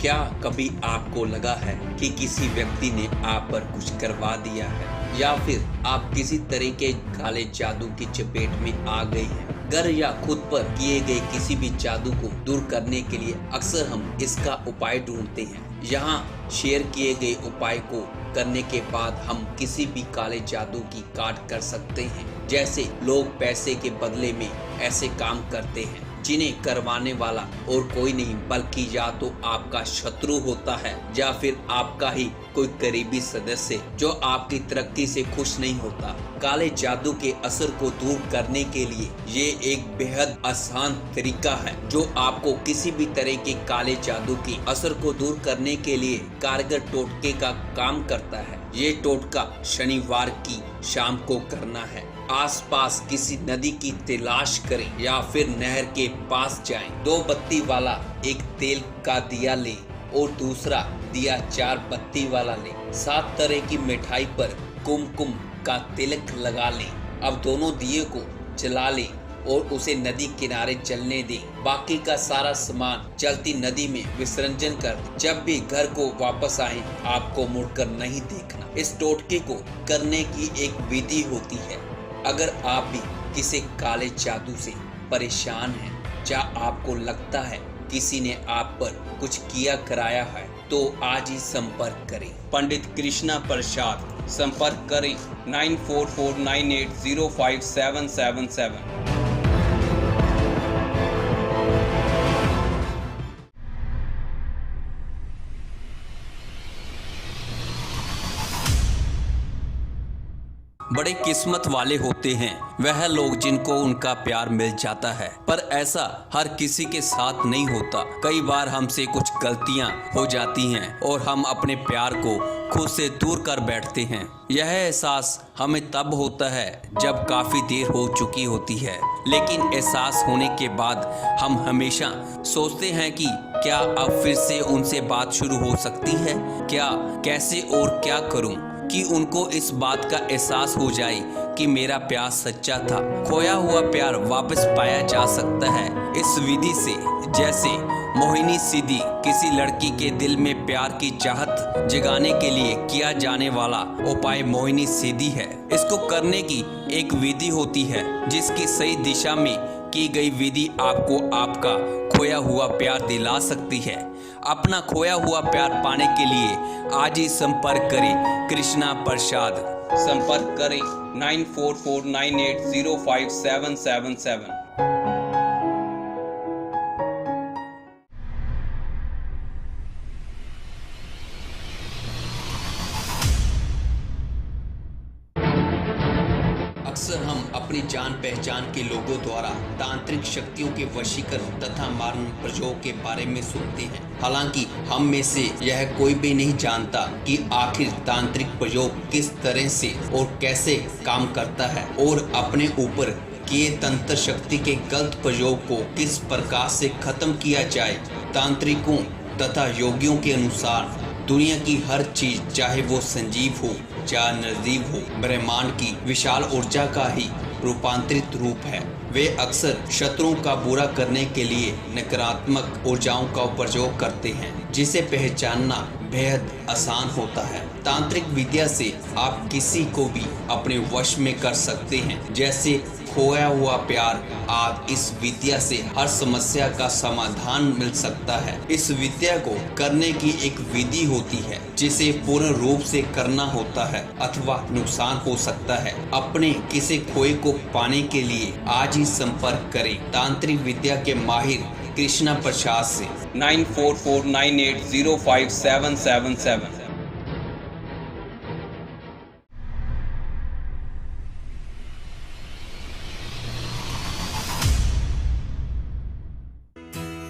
क्या कभी आपको लगा है कि किसी व्यक्ति ने आप पर कुछ करवा दिया है या फिर आप किसी तरह के काले जादू की चपेट में आ गए हैं? घर या खुद पर किए गए किसी भी जादू को दूर करने के लिए अक्सर हम इसका उपाय ढूंढते हैं। यहाँ शेयर किए गए उपाय को करने के बाद हम किसी भी काले जादू की काट कर सकते हैं। जैसे लोग पैसे के बदले में ऐसे काम करते हैं जिन्हें करवाने वाला और कोई नहीं बल्कि या तो आपका शत्रु होता है या फिर आपका ही कोई करीबी सदस्य जो आपकी तरक्की से खुश नहीं होता। काले जादू के असर को दूर करने के लिए ये एक बेहद आसान तरीका है जो आपको किसी भी तरह के काले जादू के असर को दूर करने के लिए कारगर टोटके का काम करता है। ये टोटका शनिवार की शाम को करना है। आसपास किसी नदी की तलाश करें या फिर नहर के पास जाएं। 2 बत्ती वाला एक तेल का दिया लें और दूसरा दिया 4 बत्ती वाला लें। 7 तरह की मिठाई पर कुमकुम का तिलक लगा लें। अब दोनों दिए को जला लें और उसे नदी किनारे चलने दें। बाकी का सारा सामान चलती नदी में विसर्जन कर जब भी घर को वापस आए आपको मुड़कर नहीं देखना। इस टोटके को करने की एक विधि होती है। अगर आप भी किसी काले जादू से परेशान हैं या आपको लगता है किसी ने आप पर कुछ किया कराया है तो आज ही संपर्क करें पंडित कृष्णा प्रसाद। संपर्क करें 9449805777। बड़े किस्मत वाले होते हैं वह लोग जिनको उनका प्यार मिल जाता है, पर ऐसा हर किसी के साथ नहीं होता। कई बार हमसे कुछ गलतियां हो जाती हैं और हम अपने प्यार को खुद से दूर कर बैठते हैं। यह एहसास हमें तब होता है जब काफी देर हो चुकी होती है, लेकिन एहसास होने के बाद हम हमेशा सोचते हैं कि क्या अब फिर से उनसे बात शुरू हो सकती है, क्या, कैसे और क्या करूं कि उनको इस बात का एहसास हो जाए कि मेरा प्यार सच्चा था। खोया हुआ प्यार वापस पाया जा सकता है इस विधि से। जैसे मोहिनी सीधी किसी लड़की के दिल में प्यार की चाहत जगाने के लिए किया जाने वाला उपाय मोहिनी सीधी है। इसको करने की एक विधि होती है जिसकी सही दिशा में की गई विधि आपको आपका खोया हुआ प्यार दिला सकती है। अपना खोया हुआ प्यार पाने के लिए आज ही संपर्क करें कृष्णा प्रसाद। संपर्क करें 9449805777। अक्सर हम अपनी जान पहचान के लोगों द्वारा तांत्रिक शक्तियों के वशीकरण तथा मारण प्रयोग के बारे में सुनते हैं। हालांकि हम में से यह कोई भी नहीं जानता कि आखिर तांत्रिक प्रयोग किस तरह से और कैसे काम करता है और अपने ऊपर किए तंत्र शक्ति के गलत प्रयोग को किस प्रकार से खत्म किया जाए। तांत्रिकों तथा योगियों के अनुसार दुनिया की हर चीज, चाहे वो संजीव हो या निर्जीव हो, ब्रह्मांड की विशाल ऊर्जा का ही रूपांतरित रूप है। वे अक्सर शत्रुओं का बुरा करने के लिए नकारात्मक ऊर्जाओं का प्रयोग करते हैं, जिसे पहचानना बेहद आसान होता है। तांत्रिक विद्या से आप किसी को भी अपने वश में कर सकते हैं, जैसे खोया हुआ प्यार आदि। इस विद्या से हर समस्या का समाधान मिल सकता है। इस विद्या को करने की एक विधि होती है जिसे पूर्ण रूप से करना होता है अथवा नुकसान हो सकता है। अपने किसी खोए को पाने के लिए आज ही संपर्क करें तांत्रिक विद्या के माहिर कृष्णा प्रसाद से 9449805777।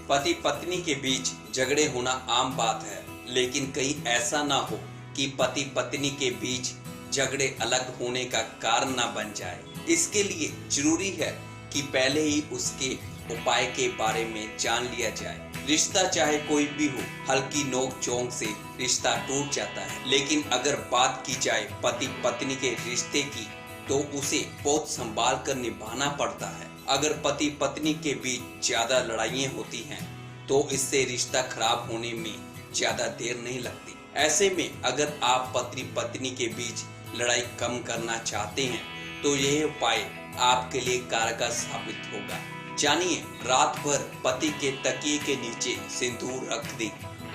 पति पत्नी के बीच झगड़े होना आम बात है, लेकिन कहीं ऐसा ना हो कि पति पत्नी के बीच झगड़े अलग होने का कारण ना बन जाए। इसके लिए जरूरी है कि पहले ही उसके उपाय के बारे में जान लिया जाए। रिश्ता चाहे कोई भी हो, हल्की नोक झोंक से रिश्ता टूट जाता है, लेकिन अगर बात की जाए पति पत्नी के रिश्ते की तो उसे बहुत संभाल कर निभाना पड़ता है। अगर पति पत्नी के बीच ज्यादा लड़ाइयाँ होती हैं तो इससे रिश्ता खराब होने में ज्यादा देर नहीं लगती। ऐसे में अगर आप पति पत्नी के बीच लड़ाई कम करना चाहते हैं तो यह उपाय आपके लिए कारगर साबित होगा। जानिए, रात भर पति के तकिए के नीचे सिंदूर रख दें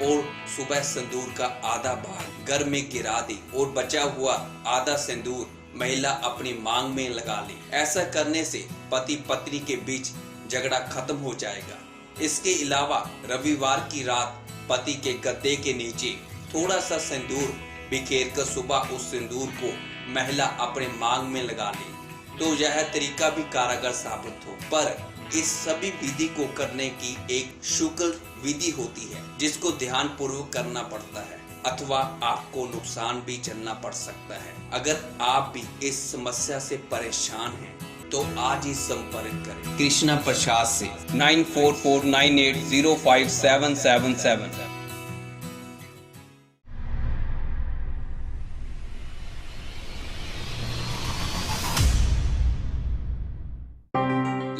और सुबह सिंदूर का आधा भाग घर में गिरा दें और बचा हुआ आधा सिंदूर महिला अपनी मांग में लगा ले। ऐसा करने से पति पत्नी के बीच झगड़ा खत्म हो जाएगा। इसके अलावा रविवार की रात पति के गद्दे के नीचे थोड़ा सा सिंदूर बिखेर कर सुबह उस सिंदूर को महिला अपने मांग में लगा ले तो यह तरीका भी कारगर साबित हो। पर इस सभी विधि को करने की एक शुक्ल विधि होती है जिसको ध्यान पूर्वक करना पड़ता है, अथवा आपको नुकसान भी झेलना पड़ सकता है। अगर आप भी इस समस्या से परेशान हैं तो आज ही संपर्क करें कृष्णा प्रसाद से 9449805777।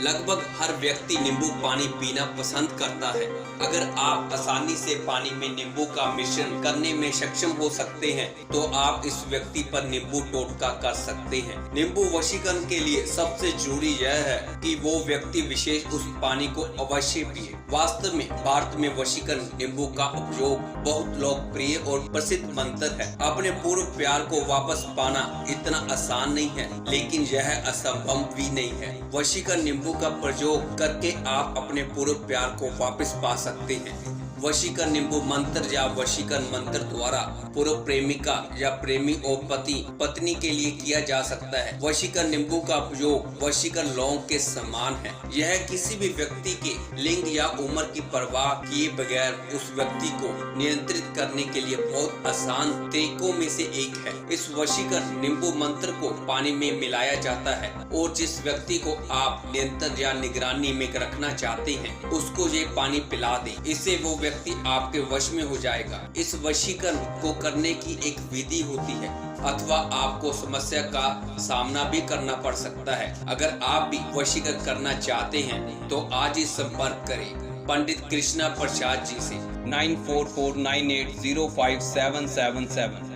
लगभग हर व्यक्ति नींबू पानी पीना पसंद करता है। अगर आप आसानी से पानी में नींबू का मिश्रण करने में सक्षम हो सकते हैं तो आप इस व्यक्ति पर नींबू टोटका कर सकते हैं। नींबू वशीकरण के लिए सबसे जरूरी यह है कि वो व्यक्ति विशेष उस पानी को अवश्य पिए। वास्तव में भारत में वशीकरण नींबू का उपयोग बहुत लोकप्रिय और प्रसिद्ध मंत्र है। अपने पूर्व प्यार को वापस पाना इतना आसान नहीं है, लेकिन यह असंभव भी नहीं है। वशीकरण नींबू का प्रयोग करके आप अपने पूर्व प्यार को वापस पा सकते हैं। वशीकरण नींबू मंत्र या वशीकरण मंत्र द्वारा पूर्व प्रेमिका या प्रेमी और पति पत्नी के लिए किया जा सकता है। वशीकरण नींबू का उपयोग वशीकरण लौंग के समान है। यह किसी भी व्यक्ति के लिंग या उम्र की परवाह किए बगैर उस व्यक्ति को नियंत्रित करने के लिए बहुत आसान तरीकों में से एक है। इस वशीकरण नींबू मंत्र को पानी में मिलाया जाता है और जिस व्यक्ति को आप नियंत्रण या निगरानी में रखना चाहते हैं उसको ये पानी पिला दें। इससे वो व्यक्ति आपके वश में हो जाएगा। इस वशीकरण को करने की एक विधि होती है, अथवा आपको समस्या का सामना भी करना पड़ सकता है। अगर आप भी वशीकरण करना चाहते हैं तो आज ही संपर्क करें पंडित कृष्णा प्रसाद जी से 9449805777।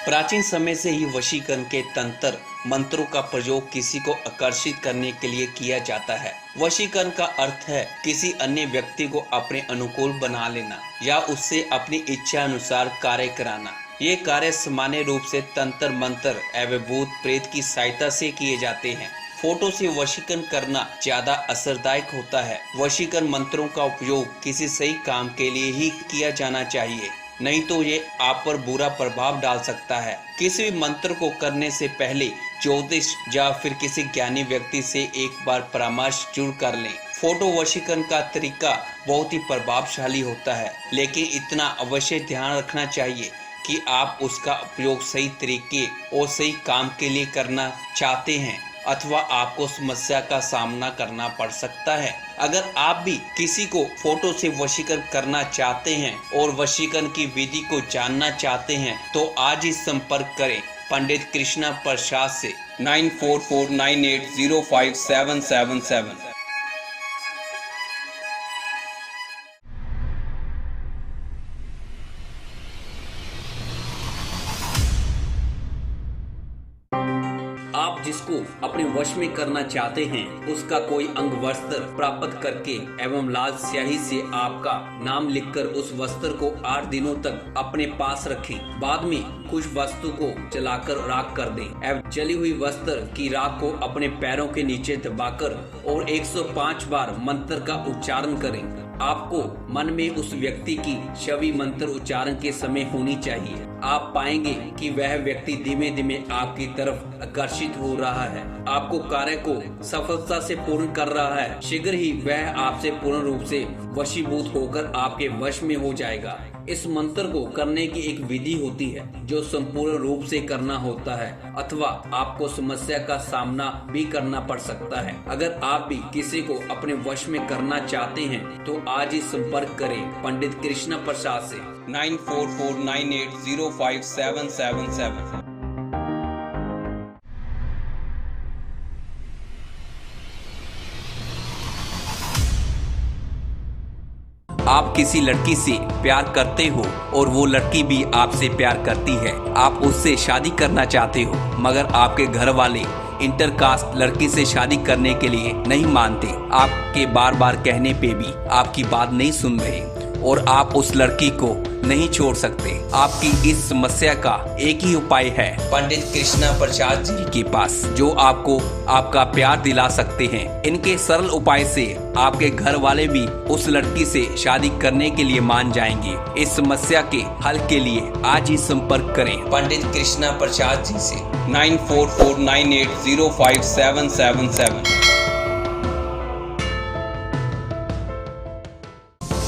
प्राचीन समय से ही वशीकरण के तंत्र मंत्रों का प्रयोग किसी को आकर्षित करने के लिए किया जाता है। वशीकरण का अर्थ है किसी अन्य व्यक्ति को अपने अनुकूल बना लेना या उससे अपनी इच्छा अनुसार कार्य कराना। ये कार्य सामान्य रूप से तंत्र मंत्र एवं भूत प्रेत की सहायता से किए जाते हैं। फोटो से वशीकरण करना ज्यादा असरदायक होता है। वशीकरण मंत्रों का उपयोग किसी सही काम के लिए ही किया जाना चाहिए, नहीं तो ये आप पर बुरा प्रभाव डाल सकता है। किसी भी मंत्र को करने से पहले ज्योतिष या फिर किसी ज्ञानी व्यक्ति से एक बार परामर्श जरूर कर लें। फोटो वशीकरण का तरीका बहुत ही प्रभावशाली होता है, लेकिन इतना अवश्य ध्यान रखना चाहिए कि आप उसका उपयोग सही तरीके और सही काम के लिए करना चाहते हैं, अथवा आपको समस्या का सामना करना पड़ सकता है। अगर आप भी किसी को फोटो से वशीकरण करना चाहते हैं और वशीकरण की विधि को जानना चाहते हैं तो आज ही संपर्क करें पंडित कृष्णा प्रसाद से 9449805777। आप जिसको अपने वश में करना चाहते हैं उसका कोई अंग वस्त्र प्राप्त करके एवं लाल स्याही से आपका नाम लिखकर उस वस्त्र को 8 दिनों तक अपने पास रखें। बाद में कुछ वस्तु को जलाकर राख कर दें एवं जली हुई वस्त्र की राख को अपने पैरों के नीचे दबाकर और 105 बार मंत्र का उच्चारण करें। आपको मन में उस व्यक्ति की छवि मंत्र उच्चारण के समय होनी चाहिए। आप पाएंगे कि वह व्यक्ति धीमे धीमे आपकी तरफ आकर्षित हो रहा है, आपको कार्य को सफलता से पूर्ण कर रहा है। शीघ्र ही वह आपसे पूर्ण रूप से वशीभूत होकर आपके वश में हो जाएगा। इस मंत्र को करने की एक विधि होती है जो संपूर्ण रूप से करना होता है, अथवा आपको समस्या का सामना भी करना पड़ सकता है। अगर आप भी किसी को अपने वश में करना चाहते हैं तो आज ही संपर्क करें पंडित कृष्णा प्रसाद से 9449805777। आप किसी लड़की से प्यार करते हो और वो लड़की भी आपसे प्यार करती है। आप उससे शादी करना चाहते हो मगर आपके घर वाले इंटरकास्ट लड़की से शादी करने के लिए नहीं मानते। आपके बार बार कहने पे भी आपकी बात नहीं सुन रहे और आप उस लड़की को नहीं छोड़ सकते। आपकी इस समस्या का एक ही उपाय है पंडित कृष्णा प्रसाद जी के पास, जो आपको आपका प्यार दिला सकते हैं। इनके सरल उपाय से आपके घर वाले भी उस लड़की से शादी करने के लिए मान जाएंगे। इस समस्या के हल के लिए आज ही संपर्क करें पंडित कृष्णा प्रसाद जी से 9449805777।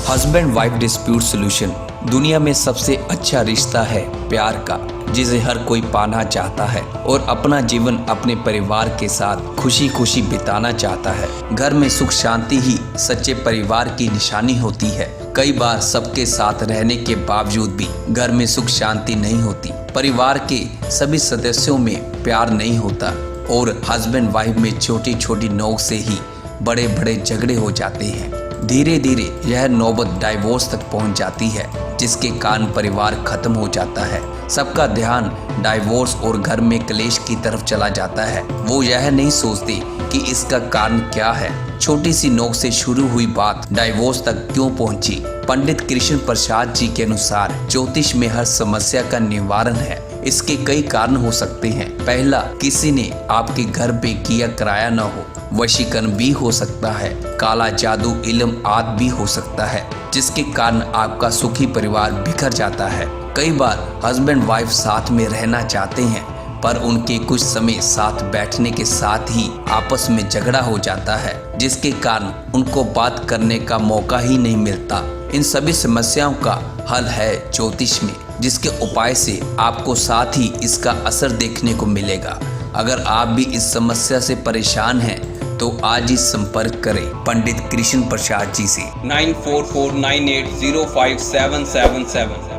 हस्बैंड वाइफ डिस्प्यूट सॉल्यूशन दुनिया में सबसे अच्छा रिश्ता है प्यार का, जिसे हर कोई पाना चाहता है और अपना जीवन अपने परिवार के साथ खुशी खुशी बिताना चाहता है। घर में सुख शांति ही सच्चे परिवार की निशानी होती है। कई बार सबके साथ रहने के बावजूद भी घर में सुख शांति नहीं होती, परिवार के सभी सदस्यों में प्यार नहीं होता और हस्बैंड वाइफ में छोटी छोटी नोक से ही बड़े बड़े झगड़े हो जाते हैं। धीरे धीरे यह नौबत डाइवोर्स तक पहुंच जाती है, जिसके कारण परिवार खत्म हो जाता है। सबका ध्यान डाइवोर्स और घर में क्लेश की तरफ चला जाता है। वो यह नहीं सोचते कि इसका कारण क्या है। छोटी सी नोक से शुरू हुई बात डाइवोर्स तक क्यों पहुंची? पंडित कृष्ण प्रसाद जी के अनुसार ज्योतिष में हर समस्या का निवारण है। इसके कई कारण हो सकते हैं। पहला, किसी ने आपके घर पे किया कराया न हो, वशीकरण भी हो सकता है। काला जादू, इल्म आदि भी हो सकता है, जिसके कारण आपका सुखी परिवार बिखर जाता है। कई बार हस्बैंड वाइफ साथ में रहना चाहते हैं पर उनके कुछ समय साथ बैठने के साथ ही आपस में झगड़ा हो जाता है, जिसके कारण उनको बात करने का मौका ही नहीं मिलता। इन सभी समस्याओं का हल है ज्योतिष में, जिसके उपाय से आपको साथ ही इसका असर देखने को मिलेगा। अगर आप भी इस समस्या से परेशान हैं तो आज ही संपर्क करें पंडित कृष्ण प्रसाद जी से 9449805777।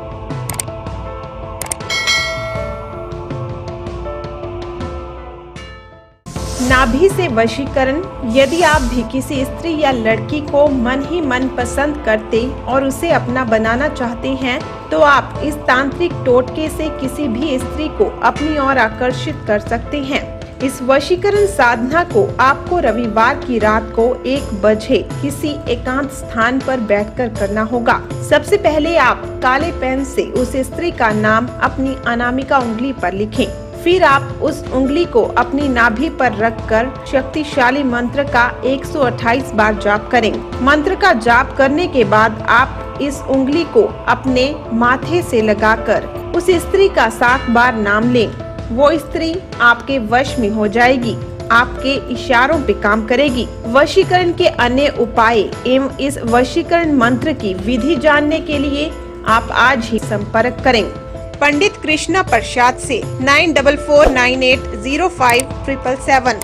नाभि से वशीकरण। यदि आप भी किसी स्त्री या लड़की को मन ही मन पसंद करते और उसे अपना बनाना चाहते हैं तो आप इस तांत्रिक टोटके से किसी भी स्त्री को अपनी ओर आकर्षित कर सकते हैं। इस वशीकरण साधना को आपको रविवार की रात को 1 बजे किसी एकांत स्थान पर बैठकर करना होगा। सबसे पहले आप काले पेन से उस स्त्री का नाम अपनी अनामिका उंगली पर लिखें। फिर आप उस उंगली को अपनी नाभि पर रखकर शक्तिशाली मंत्र का 128 बार जाप करें। मंत्र का जाप करने के बाद आप इस उंगली को अपने माथे से लगाकर उस स्त्री का 7 बार नाम लें। वो स्त्री आपके वश में हो जाएगी, आपके इशारों पे काम करेगी। वशीकरण के अन्य उपाय एवं इस वशीकरण मंत्र की विधि जानने के लिए आप आज ही संपर्क करें पंडित कृष्णा प्रसाद से 9449805777।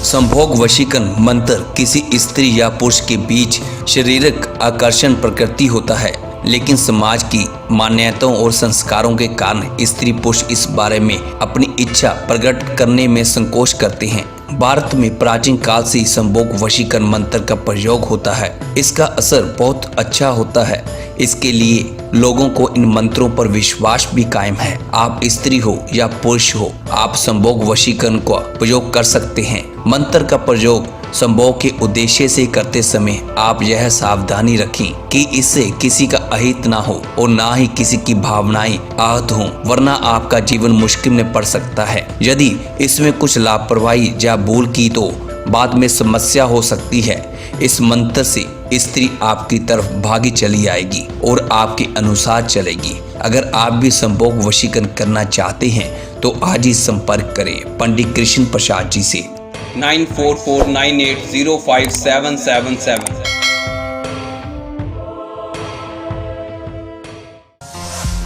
संभोग वशीकरण मंत्र किसी स्त्री या पुरुष के बीच शारीरिक आकर्षण प्रकृति होता है, लेकिन समाज की मान्यताओं और संस्कारों के कारण स्त्री पुरुष इस बारे में अपनी इच्छा प्रकट करने में संकोच करते हैं। भारत में प्राचीन काल से ही संभोग वशीकरण मंत्र का प्रयोग होता है। इसका असर बहुत अच्छा होता है, इसके लिए लोगों को इन मंत्रों पर विश्वास भी कायम है। आप स्त्री हो या पुरुष हो, आप संभोग वशीकरण का प्रयोग कर सकते हैं। मंत्र का प्रयोग संभोग के उद्देश्य से करते समय आप यह सावधानी रखें कि इससे किसी का अहित ना हो और ना ही किसी की भावनाएं आहत हों, वरना आपका जीवन मुश्किल में पड़ सकता है। यदि इसमें कुछ लापरवाही या भूल की तो बाद में समस्या हो सकती है। इस मंत्र से स्त्री आपकी तरफ भागी चली आएगी और आपके अनुसार चलेगी। अगर आप भी संभोग वशीकरण करना चाहते हैं तो आज ही संपर्क करें पंडित कृष्ण प्रसाद जी से। 9449805777।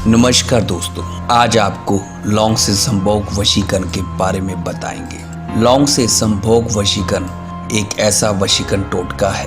नमस्कार दोस्तों, आज आपको लौंग से संभोग वशीकरण के बारे में बताएंगे। लौंग से संभोग वशीकरण एक ऐसा वशीकरण टोटका है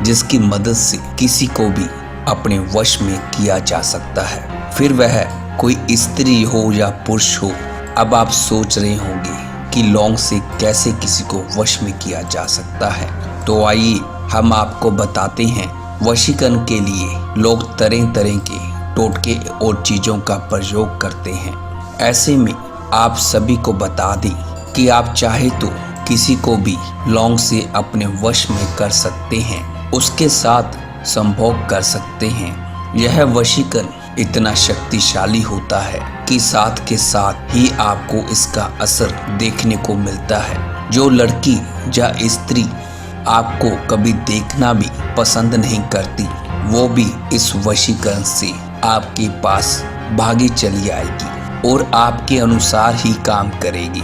जिसकी मदद से किसी को भी अपने वश में किया जा सकता है, फिर वह कोई स्त्री हो या पुरुष हो। अब आप सोच रहे होंगे कि लौंग से कैसे किसी को वश में किया जा सकता है, तो आइए हम आपको बताते हैं। वशीकरण के लिए लोग तरह तरह के टोटके और चीज़ों का प्रयोग करते हैं। ऐसे में आप सभी को बता दें कि आप चाहे तो किसी को भी लौंग से अपने वश में कर सकते हैं, उसके साथ संभोग कर सकते हैं। यह वशीकरण इतना शक्तिशाली होता है कि साथ के साथ ही आपको इसका असर देखने को मिलता है। जो लड़की या स्त्री आपको कभी देखना भी पसंद नहीं करती, वो भी इस वशीकरण से आपके पास भागी चली आएगी और आपके अनुसार ही काम करेगी।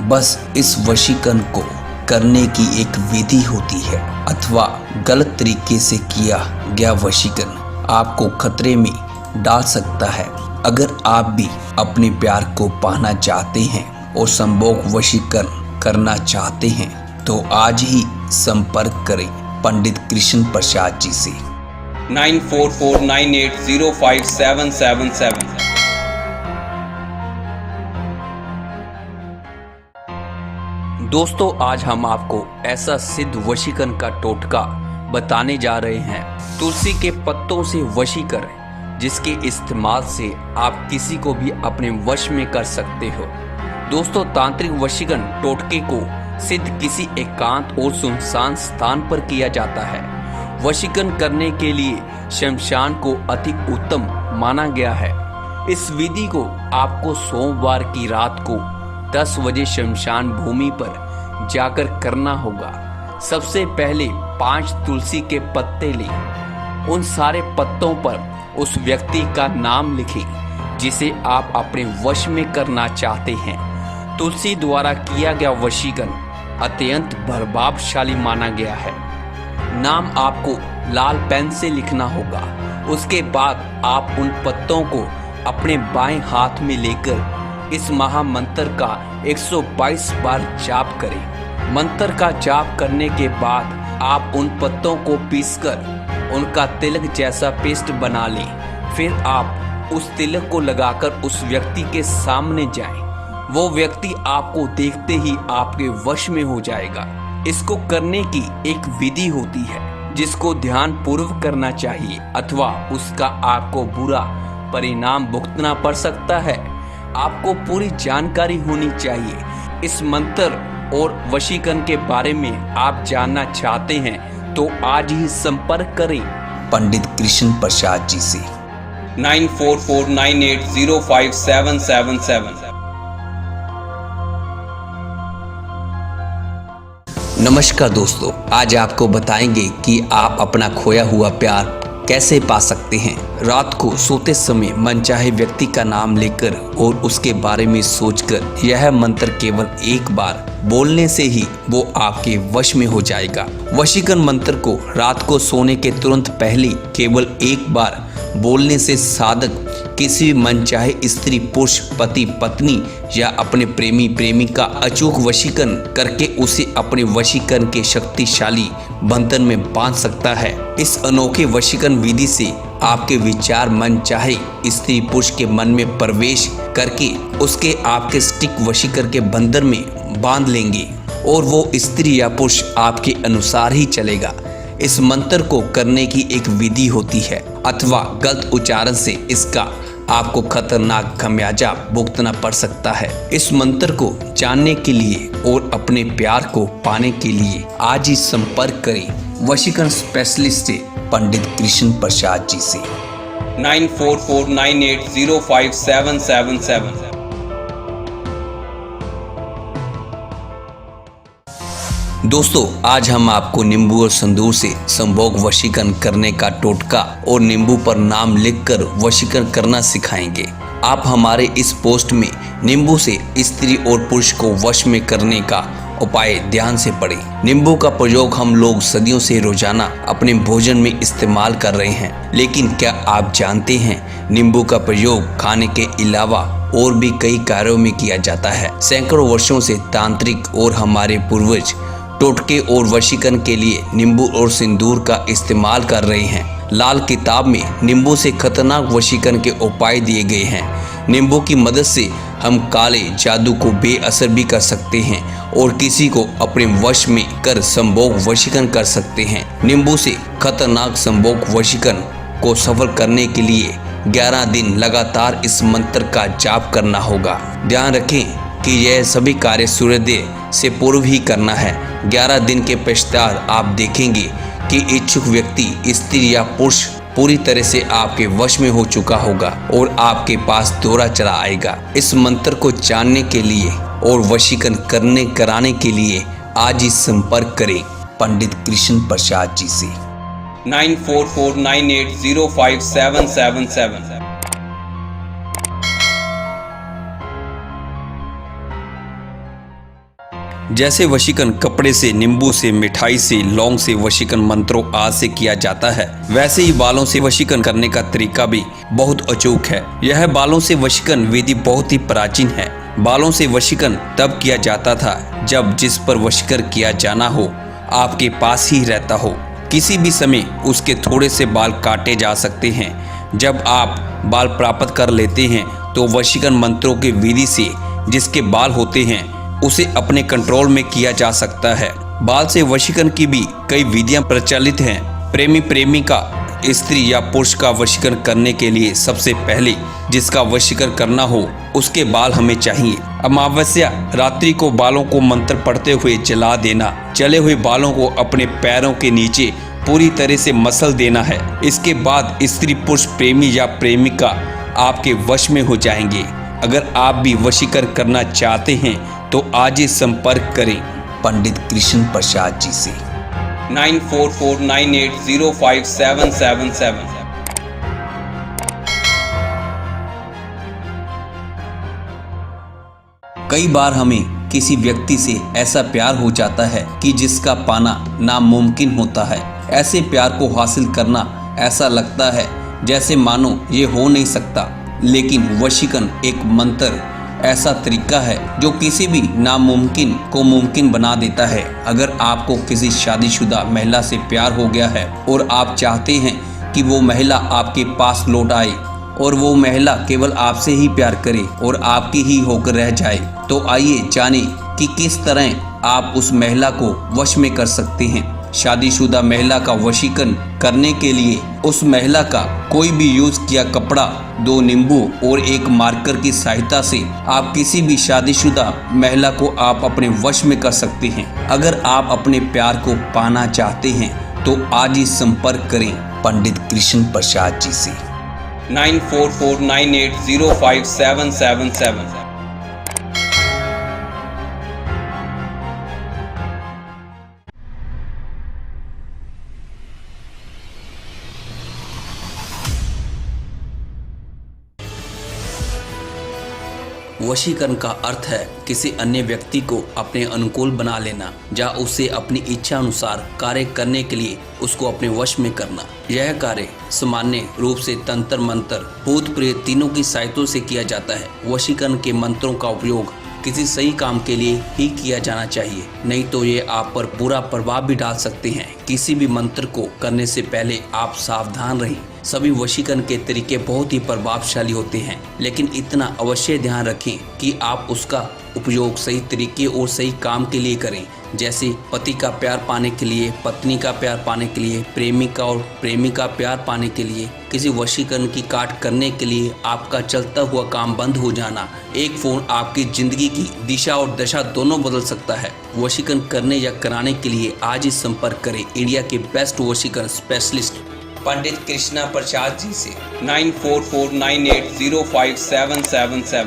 बस इस वशीकरण को करने की एक विधि होती है, अथवा गलत तरीके से किया गया वशीकरण आपको खतरे में डाल सकता है। अगर आप भी अपने प्यार को पाना चाहते हैं और संभोग वशीकरण करना चाहते हैं तो आज ही संपर्क करें पंडित कृष्ण प्रसाद जी से। 9449805777। दोस्तों, आज हम आपको ऐसा सिद्ध वशीकरण का टोटका बताने जा रहे हैं। तुलसी के पत्तों से वशीकरण, जिसके इस्तेमाल से आप किसी को भी अपने वश में कर सकते हो। दोस्तों, तांत्रिक वशीकरण टोटके को सिद्ध किसी एकांत और सुनसान स्थान पर किया जाता है। वशीकरण करने के लिए शमशान को अधिक उत्तम माना गया है। इस विधि को आपको सोमवार की रात को 10 बजे शमशान भूमि पर जाकर करना होगा। सबसे पहले 5 तुलसी के पत्ते लें। उन सारे पत्तों पर उस व्यक्ति का नाम लिखें जिसे आप अपने वश में करना चाहते हैं। तुलसी द्वारा किया गया वशीकरण अत्यंत प्रभावशाली माना गया है। नाम आपको लाल पेन से लिखना होगा। उसके बाद आप उन पत्तों को अपने बाएं हाथ में लेकर इस महामंत्र का 122 बार जाप करें। मंत्र का जाप करने के बाद आप उन पत्तों को पीसकर उनका तिलक जैसा पेस्ट बना लें। फिर आप उस तिलक को लगाकर उस व्यक्ति के सामने जाएं। वो व्यक्ति आपको देखते ही आपके वश में हो जाएगा। इसको करने की एक विधि होती है जिसको ध्यान पूर्वक करना चाहिए, अथवा उसका आपको बुरा परिणाम भुगतना पड़ सकता है। आपको पूरी जानकारी होनी चाहिए। इस मंत्र और वशीकरण के बारे में आप जानना चाहते हैं तो आज ही संपर्क करें पंडित कृष्ण प्रसाद जी से। 9449805777। नमस्कार दोस्तों, आज आपको बताएंगे कि आप अपना खोया हुआ प्यार कैसे पा सकते हैं। रात को सोते समय मनचाहे व्यक्ति का नाम लेकर और उसके बारे में सोचकर यह मंत्र केवल एक बार बोलने से ही वो आपके वश में हो जाएगा। वशीकरण मंत्र को रात को सोने के तुरंत पहले केवल एक बार बोलने से साधक किसी मनचाहे स्त्री, पुरुष, पति, पत्नी या अपने प्रेमी, प्रेमिका अचूक वशीकरण करके उसे अपने वशीकरण के शक्तिशाली बंधन में बांध सकता है। इस अनोखे वशीकरण विधि से आपके विचार मन चाहे स्त्री पुरुष के मन में प्रवेश करके उसके आपके स्टिक वशीकर के बंधन में बांध लेंगे और वो स्त्री या पुरुष आपके अनुसार ही चलेगा। इस मंत्र को करने की एक विधि होती है अथवा गलत उच्चारण से इसका आपको खतरनाक खमियाजा भुगतना पड़ सकता है। इस मंत्र को जानने के लिए और अपने प्यार को पाने के लिए आज ही संपर्क करें वशीकरण स्पेशलिस्ट पंडित कृष्ण प्रसाद जी से। 9449805777। दोस्तों, आज हम आपको नींबू और सिंदूर से संभोग वशीकरण करने का टोटका और नींबू पर नाम लिखकर वशीकरण करना सिखाएंगे। आप हमारे इस पोस्ट में नींबू से स्त्री और पुरुष को वश में करने का उपाय ध्यान से पढ़ें। नींबू का प्रयोग हम लोग सदियों से रोजाना अपने भोजन में इस्तेमाल कर रहे हैं, लेकिन क्या आप जानते हैं नींबू का प्रयोग खाने के अलावा और भी कई कार्यों में किया जाता है। सैकड़ों वर्षों से तांत्रिक और हमारे पूर्वज टोटके और वशीकरण के लिए नींबू और सिंदूर का इस्तेमाल कर रहे हैं। लाल किताब में नींबू से खतरनाक वशीकरण के उपाय दिए गए हैं। नींबू की मदद से हम काले जादू को बेअसर भी कर सकते हैं और किसी को अपने वश में कर संभोग वशीकरण कर सकते हैं। नींबू से खतरनाक संभोग वशीकरण को सफल करने के लिए 11 दिन लगातार इस मंत्र का जाप करना होगा। ध्यान रखें कि यह सभी कार्य सूर्योदय से पूर्व ही करना है। 11 दिन के पश्चात आप देखेंगे कि इच्छुक व्यक्ति स्त्री या पुरुष पूरी तरह से आपके वश में हो चुका होगा और आपके पास दौरा चला आएगा। इस मंत्र को जानने के लिए और वशीकरण कराने के लिए आज ही संपर्क करें पंडित कृष्ण प्रसाद जी से। 9449805777। जैसे वशीकरण कपड़े से, नींबू से, मिठाई से, लौंग से वशीकरण मंत्रों आदि से किया जाता है, वैसे ही बालों से वशीकरण करने का तरीका भी बहुत अचूक है। यह बालों से वशीकरण विधि बहुत ही प्राचीन है। बालों से वशीकरण तब किया जाता था जब जिस पर वशीकरण किया जाना हो आपके पास ही रहता हो। किसी भी समय उसके थोड़े से बाल काटे जा सकते हैं। जब आप बाल प्राप्त कर लेते हैं तो वशीकरण मंत्रों की विधि से जिसके बाल होते हैं उसे अपने कंट्रोल में किया जा सकता है। बाल से वशीकरण की भी कई विधियां प्रचलित हैं। प्रेमी प्रेमिका, स्त्री या पुरुष का वशीकरण करने के लिए सबसे पहले जिसका वशीकरण करना हो उसके बाल हमें चाहिए। अमावस्या रात्रि को बालों को मंत्र पढ़ते हुए जला देना। जले हुए बालों को अपने पैरों के नीचे पूरी तरह से मसल देना है। इसके बाद स्त्री पुरुष, प्रेमी या प्रेमिका आपके वश में हो जाएंगे। अगर आप भी वशीकरण करना चाहते हैं तो आज ही संपर्क करें पंडित कृष्ण प्रसाद जी से। 9449805777। कई बार हमें किसी व्यक्ति से ऐसा प्यार हो जाता है कि जिसका पाना नामुमकिन होता है। ऐसे प्यार को हासिल करना ऐसा लगता है जैसे मानो ये हो नहीं सकता, लेकिन वशीकरण एक मंत्र ऐसा तरीका है जो किसी भी नामुमकिन को मुमकिन बना देता है। अगर आपको किसी शादीशुदा महिला से प्यार हो गया है और आप चाहते हैं कि वो महिला आपके पास लौट आए और वो महिला केवल आपसे ही प्यार करे और आपकी ही होकर रह जाए, तो आइए जाने कि किस तरह आप उस महिला को वश में कर सकते हैं। शादीशुदा महिला का वशीकरण करने के लिए उस महिला का कोई भी यूज किया कपड़ा, 2 नींबू और एक मार्कर की सहायता से आप किसी भी शादीशुदा महिला को आप अपने वश में कर सकते हैं। अगर आप अपने प्यार को पाना चाहते हैं तो आज ही संपर्क करें पंडित कृष्ण प्रसाद जी से। 9449805777। वशीकरण का अर्थ है किसी अन्य व्यक्ति को अपने अनुकूल बना लेना या उसे अपनी इच्छा अनुसार कार्य करने के लिए उसको अपने वश में करना। यह कार्य सामान्य रूप से तंत्र मंत्र, भूत प्रेत तीनों की सहायता से किया जाता है। वशीकरण के मंत्रों का उपयोग किसी सही काम के लिए ही किया जाना चाहिए, नहीं तो ये आप पर बुरा प्रभाव भी डाल सकते हैं। किसी भी मंत्र को करने से पहले आप सावधान रहें। सभी वशीकरण के तरीके बहुत ही प्रभावशाली होते हैं, लेकिन इतना अवश्य ध्यान रखें कि आप उसका उपयोग सही तरीके और सही काम के लिए करें। जैसे पति का प्यार पाने के लिए, पत्नी का प्यार पाने के लिए, प्रेमिका और प्रेमिका प्यार पाने के लिए, किसी वशीकरण की काट करने के लिए, आपका चलता हुआ काम बंद हो जाना। एक फोन आपकी जिंदगी की दिशा और दशा दोनों बदल सकता है। वशीकरण करने या कराने के लिए आज ही संपर्क करें इंडिया के बेस्ट वशीकरण स्पेशलिस्ट पंडित कृष्णा प्रसाद जी से 9449805777।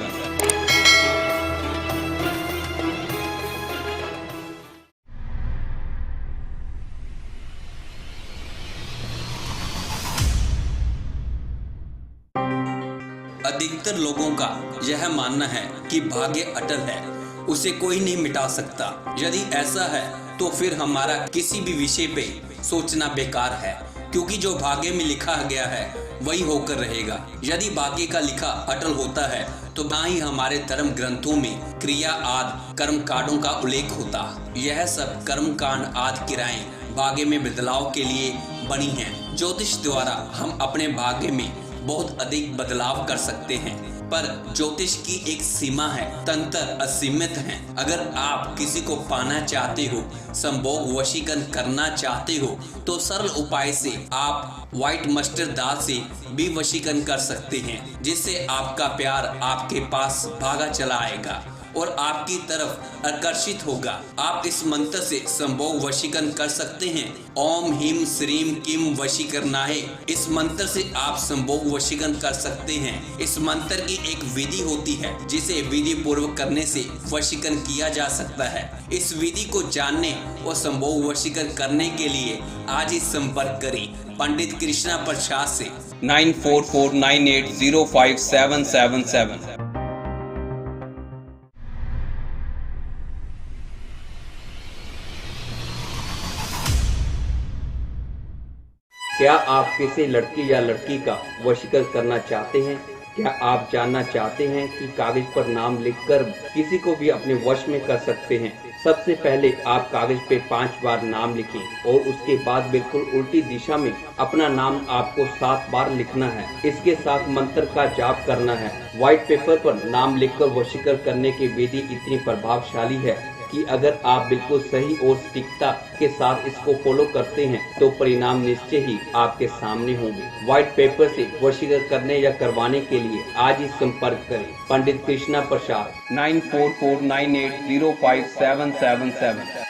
अधिकतर लोगों का यह मानना है कि भाग्य अटल है, उसे कोई नहीं मिटा सकता। यदि ऐसा है तो फिर हमारा किसी भी विषय पे सोचना बेकार है, क्योंकि जो भाग्य में लिखा गया है वही होकर रहेगा। यदि भाग्य का लिखा अटल होता है तो ना ही हमारे धर्म ग्रंथों में क्रिया आदि कर्म कांडों का उल्लेख होता। यह सब कर्म कांड आदि क्रियाएं भाग्य में बदलाव के लिए बनी हैं। ज्योतिष द्वारा हम अपने भाग्य में बहुत अधिक बदलाव कर सकते हैं, पर ज्योतिष की एक सीमा है, तंत्र असीमित है। अगर आप किसी को पाना चाहते हो, संभोग वशीकरण करना चाहते हो, तो सरल उपाय से आप व्हाइट मस्टर्ड दाल से भी वशीकरण कर सकते हैं, जिससे आपका प्यार आपके पास भागा चला आएगा और आपकी तरफ आकर्षित होगा। आप इस मंत्र से संभोग वशीकरण कर सकते हैं। ओम ह्रीम श्रीम किम वशीकरणाय। इस मंत्र से आप संभोग वशीकरण कर सकते हैं। इस मंत्र की एक विधि होती है जिसे विधि पूर्वक करने से वशीकरण किया जा सकता है। इस विधि को जानने और संभोग वशीकरण करने के लिए आज ही संपर्क करें पंडित कृष्णा प्रसाद से 9449805777। क्या आप किसी लड़की या लड़की का वशीकरण करना चाहते हैं? क्या आप जानना चाहते हैं कि कागज पर नाम लिखकर किसी को भी अपने वश में कर सकते हैं? सबसे पहले आप कागज पे 5 बार नाम लिखें और उसके बाद बिल्कुल उल्टी दिशा में अपना नाम आपको 7 बार लिखना है। इसके साथ मंत्र का जाप करना है। व्हाइट पेपर पर नाम लिखकर वशीकरण करने की विधि इतनी प्रभावशाली है कि अगर आप बिल्कुल सही और सटीकता के साथ इसको फॉलो करते हैं तो परिणाम निश्चय ही आपके सामने होंगे। व्हाइट पेपर से वशीकरण करने या करवाने के लिए आज ही संपर्क करें पंडित कृष्णा प्रसाद 9449805777।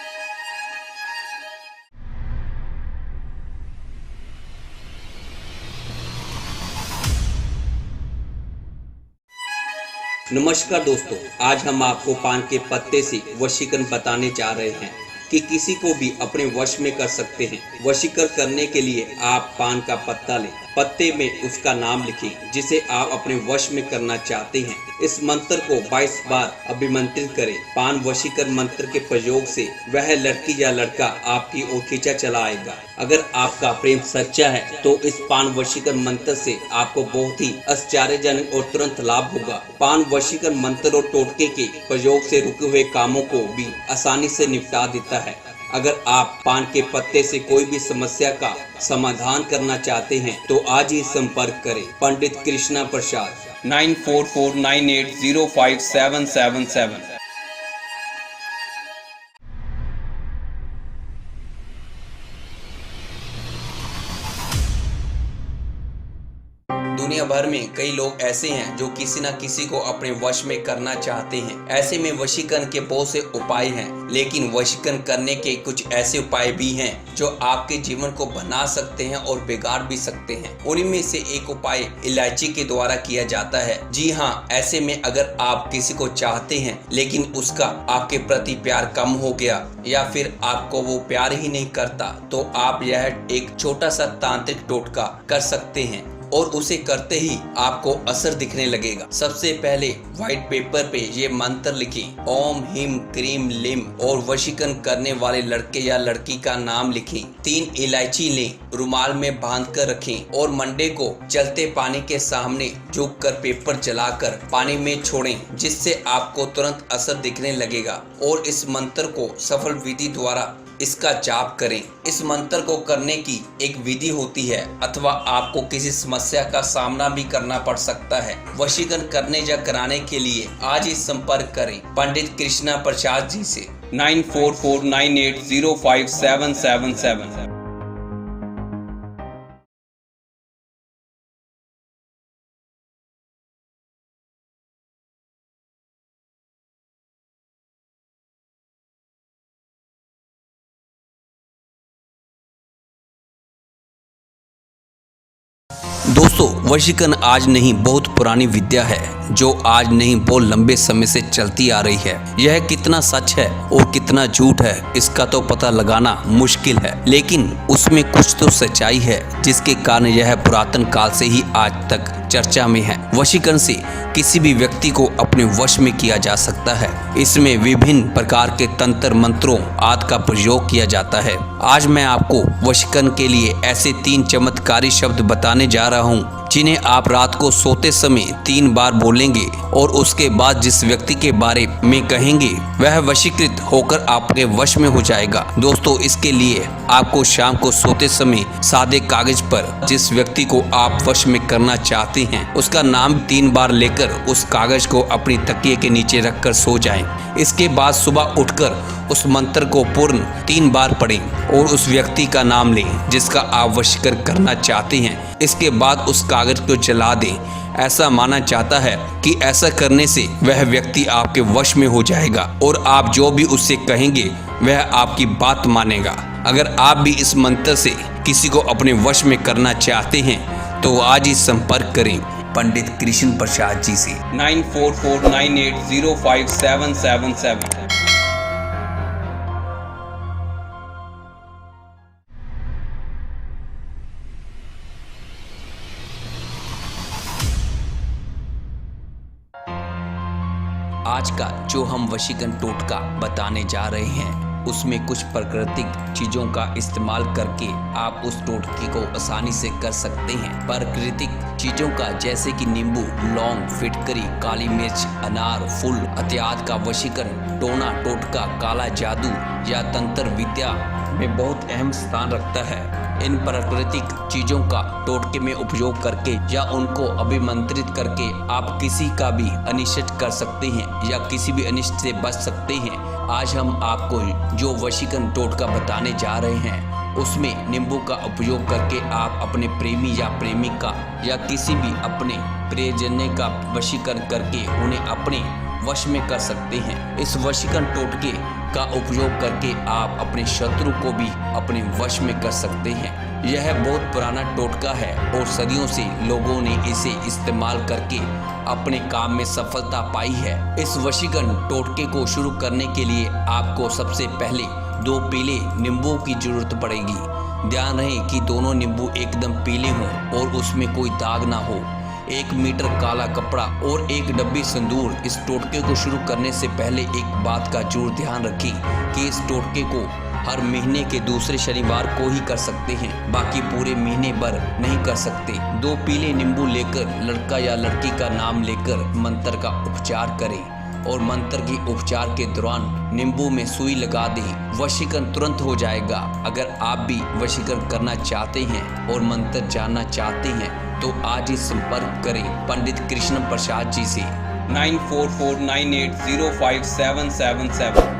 नमस्कार दोस्तों, आज हम आपको पान के पत्ते से वशीकरण बताने जा रहे हैं कि किसी को भी अपने वश में कर सकते हैं। वशीकरण करने के लिए आप पान का पत्ता लें, पत्ते में उसका नाम लिखें जिसे आप अपने वश में करना चाहते हैं। इस मंत्र को 22 बार अभिमंत्रित करें। पान वशीकरण मंत्र के प्रयोग से वह लड़की या लड़का आपकी ओर खींचा चला आएगा। अगर आपका प्रेम सच्चा है तो इस पान वशीकरण मंत्र से आपको बहुत ही आश्चर्यजनक और तुरंत लाभ होगा। पान वशीकरण मंत्र और टोटके के प्रयोग से रुके हुए कामों को भी आसानी से निपटा देता है। अगर आप पान के पत्ते से कोई भी समस्या का समाधान करना चाहते हैं तो आज ही संपर्क करें पंडित कृष्णा प्रसाद 9449805777। दुनिया भर में कई लोग ऐसे हैं जो किसी न किसी को अपने वश में करना चाहते हैं। ऐसे में वशीकरण के बहुत से उपाय हैं, लेकिन वशीकरण करने के कुछ ऐसे उपाय भी हैं जो आपके जीवन को बना सकते हैं और बिगाड़ भी सकते हैं। उनमें से एक उपाय इलायची के द्वारा किया जाता है। जी हाँ, ऐसे में अगर आप किसी को चाहते हैं लेकिन उसका आपके प्रति प्यार कम हो गया या फिर आपको वो प्यार ही नहीं करता, तो आप यह एक छोटा सा तांत्रिक टोटका कर सकते हैं और उसे करते ही आपको असर दिखने लगेगा। सबसे पहले व्हाइट पेपर पे ये मंत्र लिखें, ओम ह्रीम क्रीम लिम, और वशीकरण करने वाले लड़के या लड़की का नाम लिखें। 3 इलायची लें, रुमाल में बांध कर रखें और मंडे को चलते पानी के सामने झुक कर पेपर जलाकर पानी में छोड़ें, जिससे आपको तुरंत असर दिखने लगेगा। और इस मंत्र को सफल विधि द्वारा इसका जाप करें। इस मंत्र को करने की एक विधि होती है अथवा आपको किसी समस्या का सामना भी करना पड़ सकता है। वशीकरण करने या कराने के लिए आज ही संपर्क करें पंडित कृष्णा प्रसाद जी से 9449805777। दोस्तों, वशीकरण आज नहीं बहुत पुरानी विद्या है जो आज नहीं बहुत लंबे समय से चलती आ रही है। यह कितना सच है और कितना झूठ है इसका तो पता लगाना मुश्किल है, लेकिन उसमें कुछ तो सच्चाई है जिसके कारण यह पुरातन काल से ही आज तक चर्चा में है। वशीकरण से किसी भी व्यक्ति को अपने वश में किया जा सकता है। इसमें विभिन्न प्रकार के तंत्र मंत्रों आदि का प्रयोग किया जाता है। आज मैं आपको वशीकरण के लिए ऐसे 3 चमत्कारी शब्द बताने जा रहा हूँ जिन्हें आप रात को सोते समय 3 बार बोलेंगे और उसके बाद जिस व्यक्ति के बारे में कहेंगे वह वशीकृत होकर आपके वश में हो जाएगा। दोस्तों, इसके लिए आपको शाम को सोते समय सादे कागज पर जिस व्यक्ति को आप वश में करना चाहते हैं उसका नाम 3 बार लेकर उस कागज को अपनी तकिए के नीचे रखकर सो जाएं। इसके बाद सुबह उठकर उस मंत्र को पूर्ण 3 बार पढ़ें और उस व्यक्ति का नाम लें जिसका आप वशीकरण करना चाहते हैं। इसके बाद उस कागज को जला दें। ऐसा माना जाता है कि ऐसा करने से वह व्यक्ति आपके वश में हो जाएगा और आप जो भी उससे कहेंगे वह आपकी बात मानेगा। अगर आप भी इस मंत्र से किसी को अपने वश में करना चाहते हैं तो आज ही संपर्क करें पंडित कृष्ण प्रसाद जी से 9449805777। आज का जो हम वशीकरण टोटका बताने जा रहे हैं उसमें कुछ प्राकृतिक चीजों का इस्तेमाल करके आप उस टोटके को आसानी से कर सकते हैं। प्राकृतिक चीजों का जैसे कि नींबू, लौंग, फिटकरी, काली मिर्च, अनार, फूल इत्यादि का वशीकरण टोना टोटका काला जादू या तंत्र विद्या में बहुत अहम स्थान रखता है। इन प्राकृतिक चीजों का टोटके में उपयोग करके या उनको अभिमंत्रित करके आप किसी का भी अनिष्ट कर सकते हैं या किसी भी अनिष्ट से बच सकते हैं। आज हम आपको जो वशीकरण टोटका बताने जा रहे हैं उसमें नींबू का उपयोग करके आप अपने प्रेमी या प्रेमिका या किसी भी अपने प्रियजन का वशीकरण करके उन्हें अपने वश में कर सकते हैं। इस वशीकरण टोटके का उपयोग करके आप अपने शत्रु को भी अपने वश में कर सकते हैं। यह बहुत पुराना टोटका है और सदियों से लोगों ने इसे इस्तेमाल करके अपने काम में सफलता पाई है। इस वशीकरण टोटके को शुरू करने के लिए आपको सबसे पहले 2 पीले नींबू की जरूरत पड़ेगी। ध्यान रहे कि दोनों नींबू एकदम पीले हों और उसमें कोई दाग ना हो। 1 मीटर काला कपड़ा और 1 डब्बी सिंदूर। इस टोटके को शुरू करने से पहले एक बात का जरूर ध्यान रखें कि इस टोटके को हर महीने के दूसरे शनिवार को ही कर सकते हैं, बाकी पूरे महीने भर नहीं कर सकते। 2 पीले नींबू लेकर लड़का या लड़की का नाम लेकर मंत्र का उपचार करें और मंत्र के उपचार के दौरान नींबू में सुई लगा दें। वशीकरण तुरंत हो जाएगा। अगर आप भी वशीकरण करना चाहते हैं और मंत्र जानना चाहते हैं तो आज ही संपर्क करें पंडित कृष्ण प्रसाद जी से 9449805777।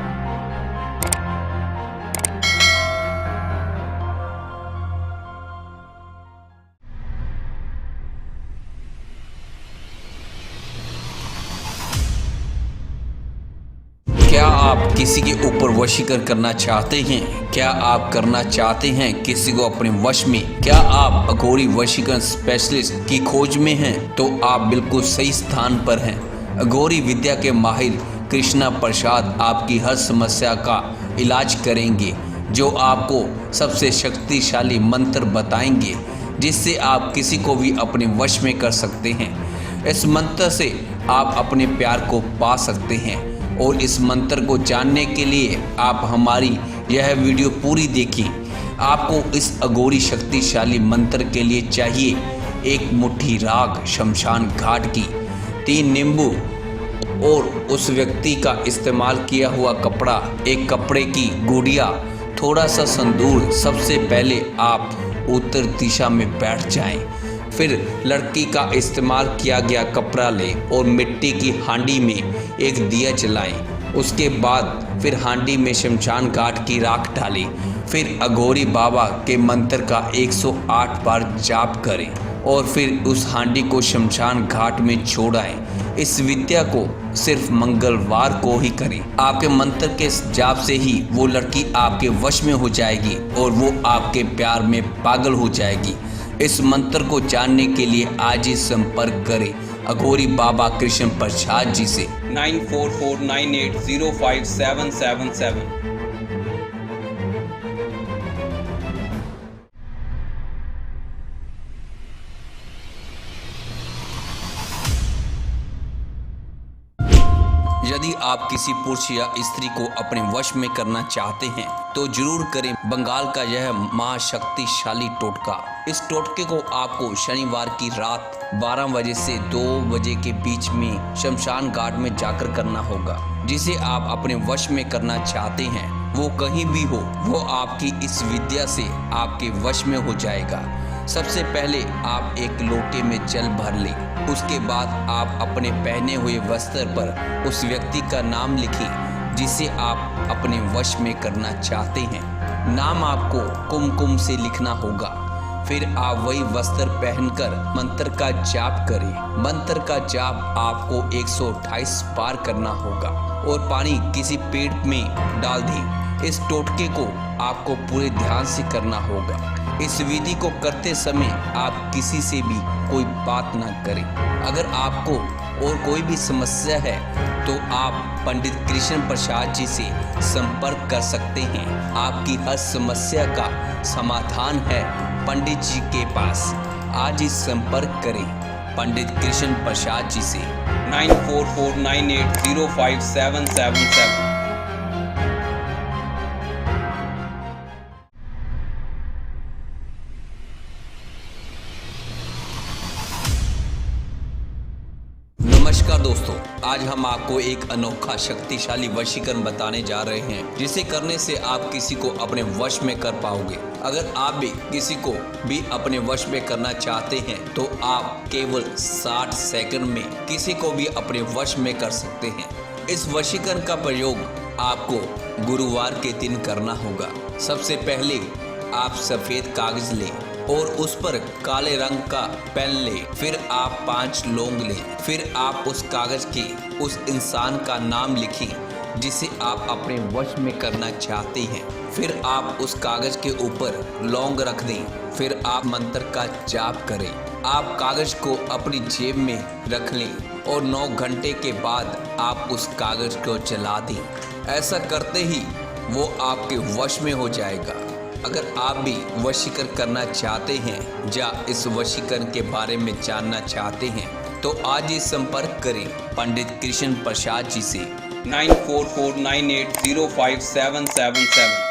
क्या आप किसी के ऊपर वशीकरण करना चाहते हैं? क्या आप करना चाहते हैं किसी को अपने वश में? क्या आप अघोरी वशीकरण स्पेशलिस्ट की खोज में हैं? तो आप बिल्कुल सही स्थान पर हैं। अघोरी विद्या के माहिर कृष्णा प्रसाद आपकी हर समस्या का इलाज करेंगे, जो आपको सबसे शक्तिशाली मंत्र बताएंगे जिससे आप किसी को भी अपने वश में कर सकते हैं। इस मंत्र से आप अपने प्यार को पा सकते हैं और इस मंत्र को जानने के लिए आप हमारी यह वीडियो पूरी देखें। आपको इस अघोरी शक्तिशाली मंत्र के लिए चाहिए 1 मुट्ठी राख शमशान घाट की, 3 नींबू और उस व्यक्ति का इस्तेमाल किया हुआ कपड़ा, 1 कपड़े की गुड़िया, थोड़ा सा संदूर। सबसे पहले आप उत्तर दिशा में बैठ जाएं। फिर लड़की का इस्तेमाल किया गया कपड़ा लें और मिट्टी की हांडी में एक दिया जलाएं। उसके बाद फिर हांडी में शमशान घाट की राख डालें। फिर अघोरी बाबा के मंत्र का 108 बार जाप करें और फिर उस हांडी को शमशान घाट में छोड़ाएं। इस विद्या को सिर्फ मंगलवार को ही करें। आपके मंत्र के जाप से ही वो लड़की आपके वश में हो जाएगी और वो आपके प्यार में पागल हो जाएगी। इस मंत्र को जानने के लिए आज ही संपर्क करें अघोरी बाबा कृष्ण प्रसाद जी से 9449805777। यदि आप किसी पुरुष या स्त्री को अपने वश में करना चाहते हैं तो जरूर करें बंगाल का यह महाशक्तिशाली टोटका। इस टोटके को आपको शनिवार की रात 12 बजे से 2 बजे के बीच में शमशान घाट में जाकर करना होगा। जिसे आप अपने वश में करना चाहते हैं वो कहीं भी हो, वो आपकी इस विद्या से आपके वश में हो जाएगा। सबसे पहले आप एक लोटे में जल भर लें। उसके बाद आप अपने पहने हुए वस्त्र पर उस व्यक्ति का नाम लिखें जिसे आप अपने वश में करना चाहते हैं। नाम आपको कुमकुम से लिखना होगा। फिर आप वही वस्त्र पहनकर मंत्र का जाप करें। मंत्र का जाप आपको 128 बार करना होगा और पानी किसी पेड़ में डाल दें। इस टोटके को आपको पूरे ध्यान से करना होगा। इस विधि को करते समय आप किसी से भी कोई बात ना करें। अगर आपको और कोई भी समस्या है तो आप पंडित कृष्ण प्रसाद जी से संपर्क कर सकते हैं। आपकी हर समस्या का समाधान है पंडित जी के पास। आज ही संपर्क करें पंडित कृष्ण प्रसाद जी से 9449805777। नमस्कार दोस्तों, आज हम आपको एक अनोखा शक्तिशाली वशीकरण बताने जा रहे हैं जिसे करने से आप किसी को अपने वश में कर पाओगे। अगर आप भी किसी को भी अपने वश में करना चाहते हैं तो आप केवल 60 सेकंड में किसी को भी अपने वश में कर सकते हैं। इस वशीकरण का प्रयोग आपको गुरुवार के दिन करना होगा। सबसे पहले आप सफेद कागज लें और उस पर काले रंग का पेन लें। फिर आप 5 लौंग लें। फिर आप उस कागज के उस इंसान का नाम लिखें जिसे आप अपने वश में करना चाहते हैं। फिर आप उस कागज के ऊपर लौंग रख दें। फिर आप मंत्र का जाप करें। आप कागज को अपनी जेब में रख लें और 9 घंटे के बाद आप उस कागज को जला दें। ऐसा करते ही वो आपके वश में हो जाएगा। अगर आप भी वशीकरण करना चाहते हैं या इस वशीकरण के बारे में जानना चाहते हैं तो आज ही संपर्क करें पंडित कृष्ण प्रसाद जी से 9449805777।